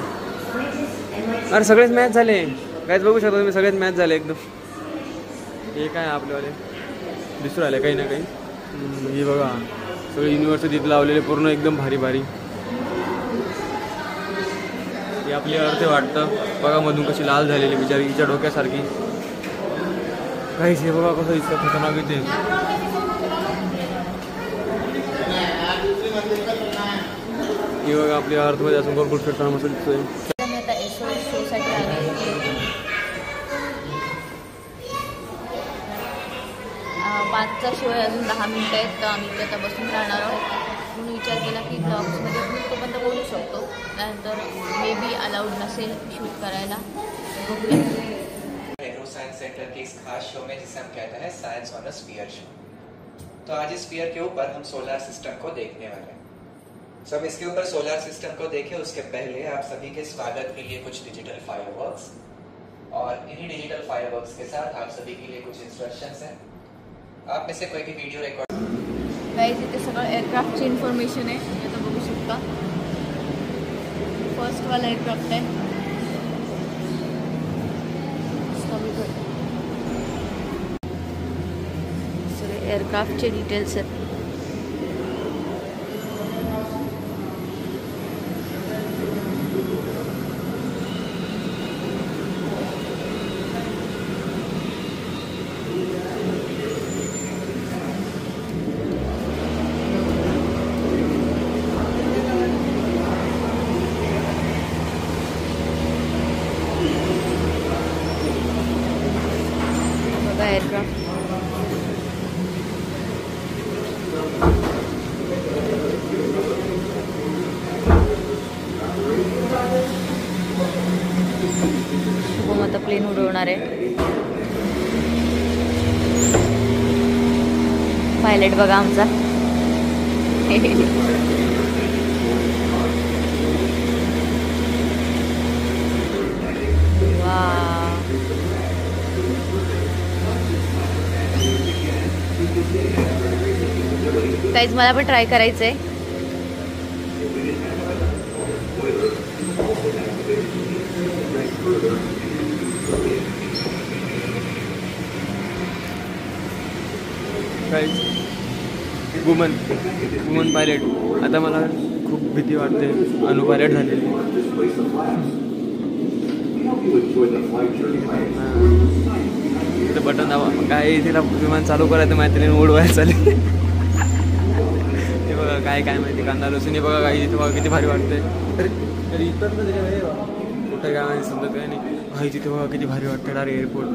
अरे सगळेच मॅच झाले काहीच, बघू शकता तुम्ही, सगळेच मॅच झाले एकदम. हे काय आपल्यावाले दिसून राहिले काही ना काही. हे बघा सगळे युनिव्हर्सिटीत लावलेले पूर्ण एकदम भारी भारी. ही आपली अर्थ वाटतं बघा, मधून कशी लाल झालेली बिचारी हिच्या डोक्यासारखी. काहीच हे बघा कसं दिसतं, खतरनाक इथे. ही बघा आपली अर्थमध्ये असून भरपूर फिरताना मस्त दिसतोय. मी आता SOS शोसाठी आले. 5चा शो आहे, अजून 10 मिनिटं आहेत. तर आम्ही आता बसून राहणार आहोत. म्हणून विचार केला की ब्लॉग्समध्ये मी तोपर्यंत बोलू शकतो, त्यानंतर मे बी अलाउड नसेल शूट करायला, बघूया. नेहरू साइंस सेंटर के इस खास शो में जिसे हम कहते हैं science on a sphere show. तो आज इस स्फीयर के ऊपर हम सोलर सिस्टम को देखने वाले हैं. सो हम इसके ऊपर सोलर सिस्टम को देखें उसके पहले आप सभी के स्वागत के लिए कुछ डिजिटल फायरवर्क्स, और इन्हीं डिजिटल फायरवर्क्स के साथ आप सभी के लिए कुछ इंस्ट्रक्शंस हैं. आप में से कोई भी वीडियो रिकॉर्ड. गाइस इथे सगळं एअरक्राफ्टची इन्फॉर्मेशन आहे, आता बघू शकता. फर्स्ट वाला एअरक्राफ्ट आहे. सगळे एअरक्राफ्टचे डिटेल्स आहेत. एअरक्राफ्ट शुभम आता प्लेन उडवणार आहे. पायलट बघा आमचा. काहीच मला पण ट्राय करायचंय. Woman pilot. आता मला खूप भीती वाटते, अनु पायलट झालेली. बटन दाबा, काय तिला विमान चालू करायचं माहिती नाही, उडवायला चालेल. हे बघा काय काय माहिती, कांदा लसूण. हे बघा काही, इथे बघा किती भारी वाटते. तरी इतर कुठं काय माहिती समजत काय नाही. भाई तिथे बघा किती भारी वाटतं डायरेक्ट एअरपोर्ट.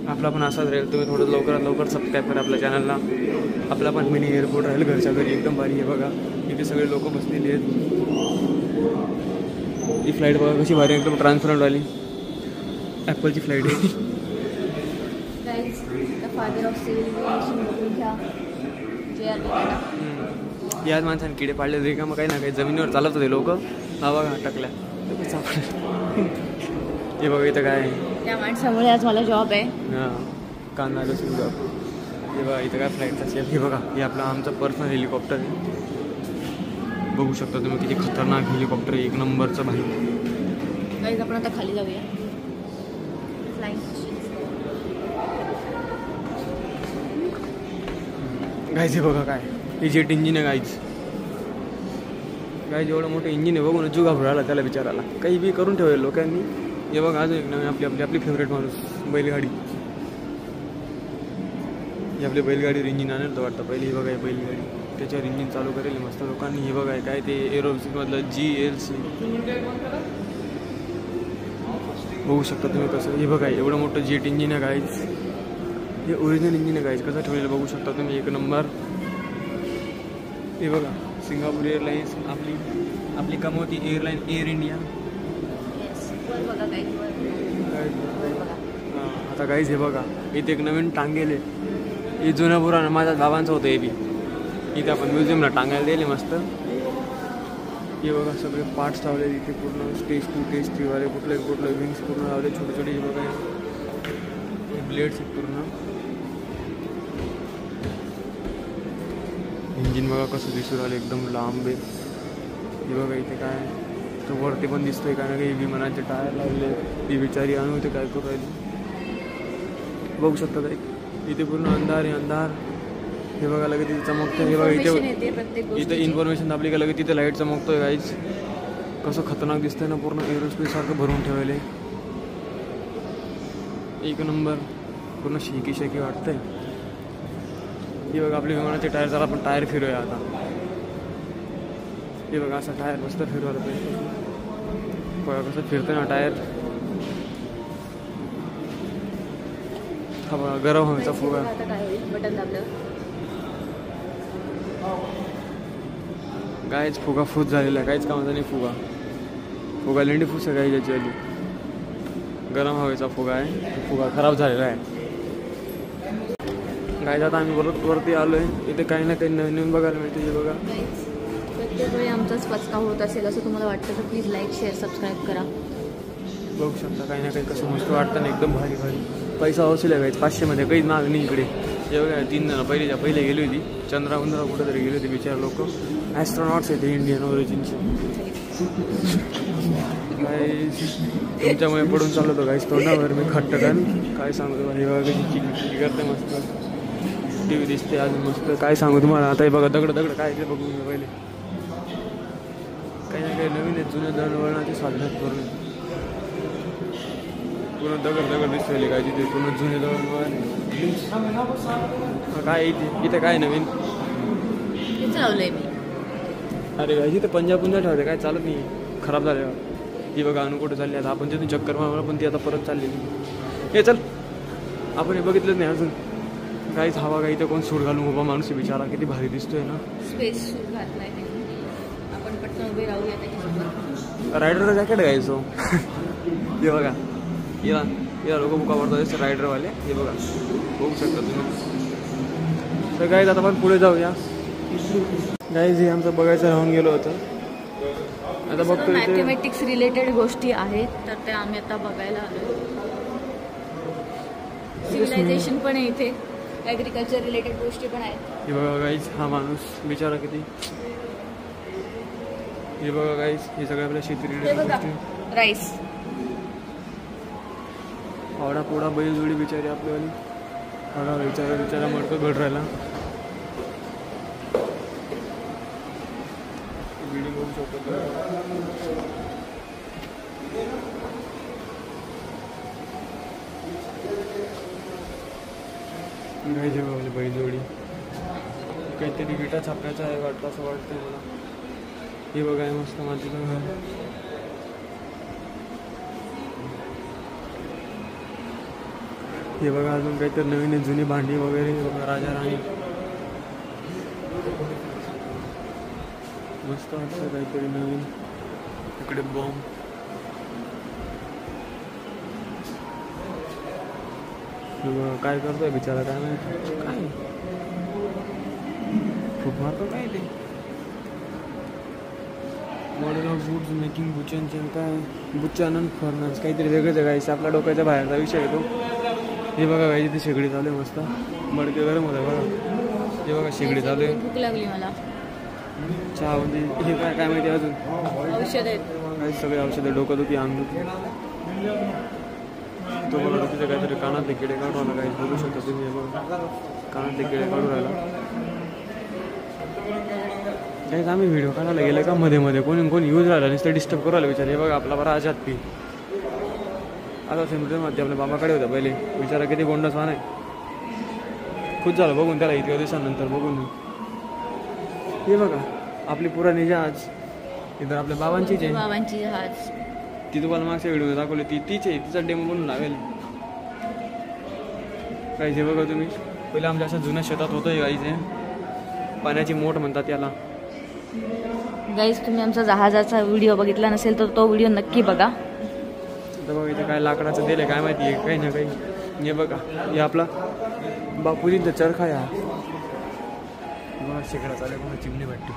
आपला पण असाच राहील. तुम्ही थोडं लवकरात लवकर सबस्क्राईब करा आपल्या चॅनलला. आपला पण मिनी एअरपोर्ट राहील घरच्या घरी, एकदम भारी आहे. बघा इथे सगळे लोक बसलेली आहेत. ही फ्लाईट बघा कशी भारी, एकदम ट्रान्सपरंटवाली ॲपलची फ्लाईट आहे. याच माणसाने किडे पाडले रे का, मग काही ना काही जमिनीवर चालत होते लोक. हा बघा टाकल्या. हे बघा इथं काय, त्या माणसामुळे आज मला जॉब आहे. हां कांदा लसूण जॉब. हे बघा इथं काय फ्लाईटचा शेप. हे बघा हे आपलं आमचं पर्सनल हेलिकॉप्टर आहे. बघू शकता तुम्ही किती खतरनाक हेलिकॉप्टर आहे, एक नंबरचं भाई. गाईज आपण आता खाली जाऊया. गाईज हे बघा काय, हे जेट इंजिन आहे गाईज. गाईज एवढं मोठं इंजिन आहे, बघून जीव घाबरायला त्याला बिचारायला. काही बी करून ठेवलं लोकांनी. हे बघा अजून एक नवीन आपली फेवरेट माणूस, बैलगाडी. ही आपली बैलगाडीवर इंजिन आणलं तर वाटतं पहिले. हे बघा हे बैलगाडी, त्याच्यावर इंजिन चालू करेल मस्त लोकांनी. हे बघा काय ते एरोसिसमधलं GLC बघू शकता तुम्ही कसं. हे बघा एवढं मोठं जेट इंजिन आहे गाईज. हे ओरिजिनल इंजिन आहे गाईज. कसं ठेवलेलं बघू शकता तुम्ही, एक नंबर. हे बघा सिंगापूर एअरलाईन्स, आपली कमवती एअरलाईन एअर इंडिया. आता गाईज हे बघा इथे एक नवीन टांगेल. हे जुनं पुराण माझ्या बाबांचं होतं. हे बी इथे आपण म्युझियमला टांगायला दिले मस्त. हे बघा सगळे पार्ट्स लावले इथे पूर्ण, स्टेज टू टेज 3 वाले कुठले विंग्स पूर्ण लावले छोटे छोटे. हे बघा हे ब्लेड्स आहेत पूर्ण. इंजिन बघा कसं दिसून राहिलं, एकदम लांब आहे. हे बघा इथे काय तो वरती पण दिसतोय काय ना काही विमानाचे टायर लावले. ती बिचारी आणू इथे काय करू राहिली बघू शकता. काय इथे पूर्ण अंधार आहे, अंधार. हे बघा लगेच तिथे चमकतं. हे बघा इथे इन्फॉर्मेशन दाबली का लगेच तिथे लाईट चमकतोय गाईज. कसं खतरनाक दिसतंय ना, पूर्ण एरोस्पेस सारखं भरून ठेवले. एक नंबर, पूर्ण शेकी वाटतंय. हे बघा आपले विमानाचे टायर. जरा आपण टायर फिरूया आता. हे बघा असं टायर मस्त फिरवायला पाहिजे. बघा कसं फिरतंय ना टायर. हा बघा गरम हवेचा फुगा. बटन दाबलं गायच फुगा फूस झालेला आहे. काहीच कामाचा नाही फुगा लेंडी फूस आहे काही याची आली. गरम हवेचा फुगा आहे, फुगा खराब झालेला आहे. गायच आता आम्ही वरती आलोय. इथे काही ना काही नवीन बघायला मिळते. हे बघा प्रत्येक वेळी आमचाच पचका होत असेल असं तुम्हाला वाटतं तर प्लीज लाईक शेअर सबस्क्राईब करा. बघू शकता काही ना काही कसं मस्त वाटतं ना, एकदम भारी. पैसा वसूल आहे गायच. 500मध्ये काहीच माग नाही इकडे. हे बघा 3 जण पहिले गेली होती चंद्रा कुठं तरी गेली होती बिचार लोक. ॲस्ट्रॉनॉट्स आहेत इंडियन ओरिजिनचे. काय तुमच्यामुळे पडून चाललो होतो गाईस तोंडावर मी खट्टकन. काय सांगू तुम्हाला, हे बघा कशी चिकचिक करते मस्त. TV दिसते अजून मस्त. काय सांगू तुम्हाला आता. हे बघा दगड काय ते बघू मी पहिले. काही ना काही नवीन आहेत, जुने दळणवळणाचे साधनात करून पूर्ण दगड दिसलेले काय तिथे. पूर्ण जुने दळणवळण काय इथे काय नवीन लावलंय मी. अरे काय तिथे पंजाब ठेवते काय चालत नाही, खराब झाले. ती बघा अनु कुठं चालली आता. आपण तिथून चक्कर मारणार पण ती आता परत चाललेली. हे चल आपण हे बघितलंच नाही अजून. काहीच हवा काही तर कोण सूट घालून उभा माणूस बिचारा किती भारी दिसतोय ना. स्पेस सूट घातलाय आपण, पटकन उभे राहूया त्याच्यासोबत. रायडरचं जॅकेट घ्यायचो. हे बघा या लोक बुका पडतात रायडरवाले. हे बघा बघू शकता तुम्ही. तर गाईज आता आपण पुढे जाऊया. गाईज हे आमचं बघायचं राहून गेलो होतं. आता बघतो मॅथमॅटिक्स रिलेटेड गोष्टी आहेत तर ते आम्ही आता बघायला आलो. सिव्हिलायझेशन पण आहे इथे, ॲग्रिकल्चर रिलेटेड गोष्टी पण आहेत. हे बघा गाईज हा माणूस बिचारा किती. हे बघा गाईज हे सगळं आपल्या शेती रिलेटेड गोष्टी. राईस आवडा पोडा बैलजोडी बिचारी आपल्यावाली. बघा बिचारा मडकं घड राहिला. बिल्डिंग बघू शकतो गाईज बघा बैलजोडी काहीतरी विटा छाप्याचा आहे वाटतं असं वाटतंय मला. हे बघा मस्त मातीचं घर. हे बघा अजून काहीतरी नवीन जुनी भांडी वगैरे बघा राजा राणी मस्त वाटतं काहीतरी नवीन. इकडे बॉम्ब काय करतोय बिचारा काय माहिती काय खूप मारतो काय ते मॉडेल ऑफ वूड्स मेकिंग बुचनचे काय बुचानन फर्नस काहीतरी वेगळंच आहे गाईस. आपल्या डोक्याच्या बाहेरचा विषय आहे तो. हे बघा गाईची ती शेगडी चालू आहे मस्त मडके गरम होतं बघा. हे बघा शेगडी चालू आहे. भूक लागली मला. चहा म्हणजे हे काय काय माहिती अजून औषध आहेत काही सगळे औषधं डोकंदुखी अंगदुखी तो बघा तिथे काहीतरी कानातले किडे काढू आला काही बघू शकता तुम्ही. हे बघा कानातले किडे काढू राहिला काहीच. आम्ही व्हिडिओ काढायला गेले का मध्ये मध्ये कोणी यूज राहिला नुसतं डिस्टर्ब करू राहिला विचार. हे बघा आपला बरा आजात पी आता सिंधुदुर्ग मध्ये आपल्या बाबाकडे होता पहिले विचारा किती गोंडस वाहन आहे. खूप झालं बघून त्याला इतक्या दिवसानंतर बघून. हे बघा आपली पुराणी जहाज इथं आपल्या बाबांचीच आहे. बाबांची जहाज ती तुम्हाला मागच्या व्हिडिओ दाखवली तीच आहे. तिचा डेमो बनवून लावेल गाईचे. बघा तुम्ही पहिले आमच्या अशा जुन्या शेतात होतं गाईचे पाण्याची मोठ म्हणतात याला. गाईज तुम्ही आमचा जहाजाचा व्हिडिओ बघितला नसेल तर तो व्हिडिओ नक्की बघा. तर बघा इथे काय लाकडाचं दिलं काय माहिती आहे काही ना काही. हे बघा हे आपला बापूजींचा चरखा या बघा शेकडा चालेल बघा चिमणी वाटते.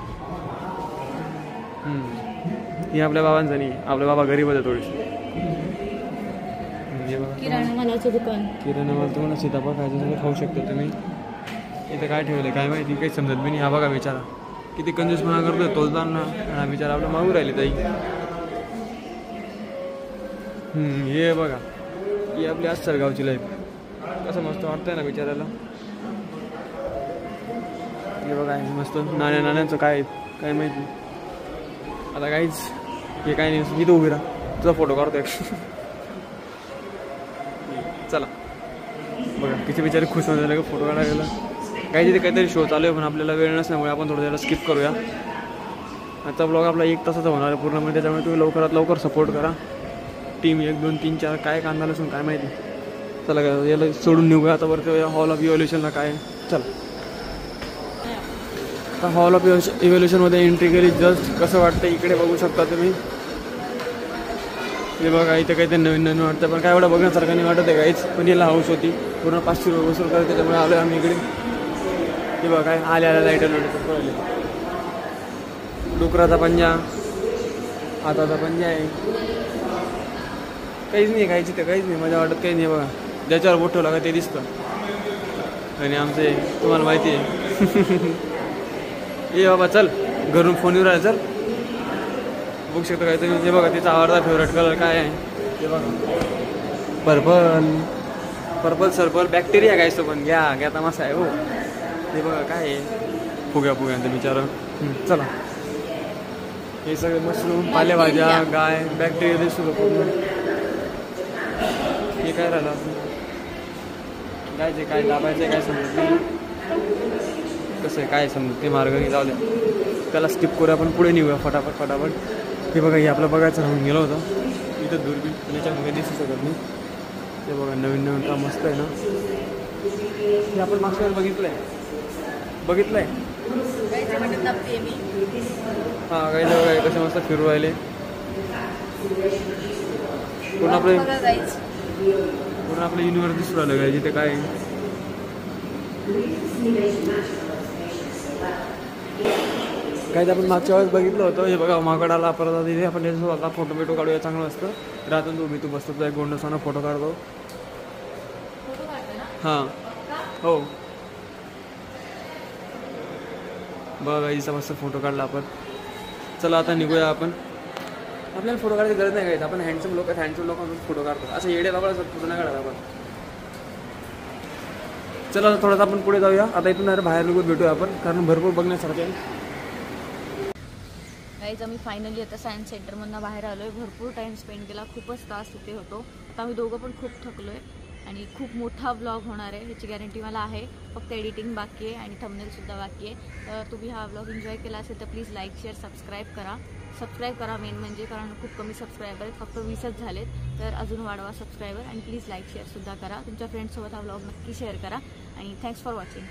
हे आपल्या बाबांचा नाही आपल्या बाबा गरीब होते थोडीशी. हे बघा किराणा मालाचं दुकान. किराणा माल तुम्हाला सीताफळ खायचं सगळं खाऊ शकतो तुम्ही. इथं काय ठेवलं काय माहिती काही समजत बी नाही. हा बघा विचारा किती कंजूसपणा करतोय तोलताना. हा विचारा आपलं मागू राहिले ताई. हे बघा ही आपली अस्सल गावची लाईफ कसं मस्त वाटतंय ना बिचारायला. हे बघा मस्त नाण्यांचं काय काय माहिती आता काहीच. हे काय नाही इथं उभी राहा तुझा फोटो काढतोय. चला बघा किती बिचारे खुश होऊन झाले का फोटो काढायला. काही तिथे काहीतरी शो चालू आहे पण आपल्याला वेळ नसल्यामुळे आपण थोडं त्याला स्किप करूया. आजचा ब्लॉग आपला 1 तासाचा होणार आहे पूर्णमध्ये. त्याच्यामुळे तुम्ही लवकरात लवकर सपोर्ट करा. टीम 1 2 3 4 काय कांदा लसून काय माहिती. चला का याला सोडून निघूया आता वरती हॉल ऑफ इव्हॉल्युशनला काय. चला आता हॉल ऑफ इव्हॉल्युशनमध्ये एंट्री केली. जस्ट कसं वाटतं इकडे बघू शकता तुम्ही. हे बघा इथे काहीतरी नवीन नवीन वाटतं पण काय एवढं बघण्यासारखं नाही वाटत आहे काहीच. पण याला हाऊस होती पूर्ण 500 रुपये वसूल करते त्याच्यामुळे आलो आम्ही इकडे. हे बघा काय आल्या लाईट आले. डुकराचा पंजा हाताचा पंजा आहे. काहीच नाही खायची तर काहीच नाही मजा वाटत काही नाही. बघा ज्याच्यावर बोट ठेवला का ते दिसतं. आणि आमचे तुम्हाला माहिती आहे. ये बाबा चल घरून फोन येऊ राहिला चल बघू शकतो काय तुम्ही. हे बघा तिचा आवडता फेवरेट कलर काय आहे. हे बघा पर्पल सर्पल बॅक्टेरिया काय तो पण घ्या तमाशा आहे हो. हे बघा काय आहे फुग्यांचं बिचारं. चला हे सगळे मशरूम पालेभाज्या गाय बॅक्टेरिया दिसतो पूर्ण. हे काय राहिलं गायचे काय दाबायचं काय समजत नाही कसं आहे काय समजत ते मार्गाने जाऊ द्या त्याला स्किप करूया. आपण पुढे निघूया फटाफट. हे बघा हे आपलं बघायचं राहून गेलं होतं. इथं दुर्बीण त्याच्यामुळे दिसू शकत नाही. ते बघा नवीन काम मस्त आहे ना. हे आपण मागच्या वेळेस बघितलंय हां काही बघा कसे मस्त फिरू राहिले. पूर्ण आपलं युनिवर्स दिसू राहिलं काय जिथे काय आपण मागच्या वेळेस बघितलं होतं. हे बघा माकडाला परत तिथे आपण त्याच्यासोबत आता फोटो काढूया चांगलं असतं. राहतो तू बसतो तुझा एक गोंडसाना फोटो काढतो. हां हो बघा हिचा मस्त फोटो काढला आपण. चला आता निघूया आपण. आपल्याला फोटो काढायची गरज नाही काय. आपण हँडसम लोकांपासून फोटो काढतो. असं येडे बाबा फोटो नाही काढायला आपण. चला थोडंसं आपण पुढे जाऊया. आता इथून बाहेर निघून भेटूया आपण कारण भरपूर बघण्यासारखे आहे. गाईज आम्ही फायनली आता सायन्स सेंटरमधून बाहेर आलो आहे. भरपूर टाईम स्पेंड केला, खूपच तास तिथे होतो. आता आम्ही दोघं पण खूप थकलो आहे आणि खूप मोठा व्लॉग होणार आहे ह्याची गॅरंटी मला आहे. फक्त एडिटिंग बाकी आहे आणि थंबनेलसुद्धा बाकी आहे. तर तुम्ही हा व्लॉग एन्जॉय केला असेल तर प्लीज लाईक शेअर सबस्क्राईब करा मेन म्हणजे, कारण खूप कमी सबस्क्रायबर आहेत, फक्त 20च झालेत. तर अजून वाढवा सबस्क्रायबर आणि प्लीज लाईक शेअरसुद्धा करा. तुमच्या फ्रेंड्ससोबत हा व्लॉग नक्की शेअर करा आणि थँक्स फॉर वॉचिंग.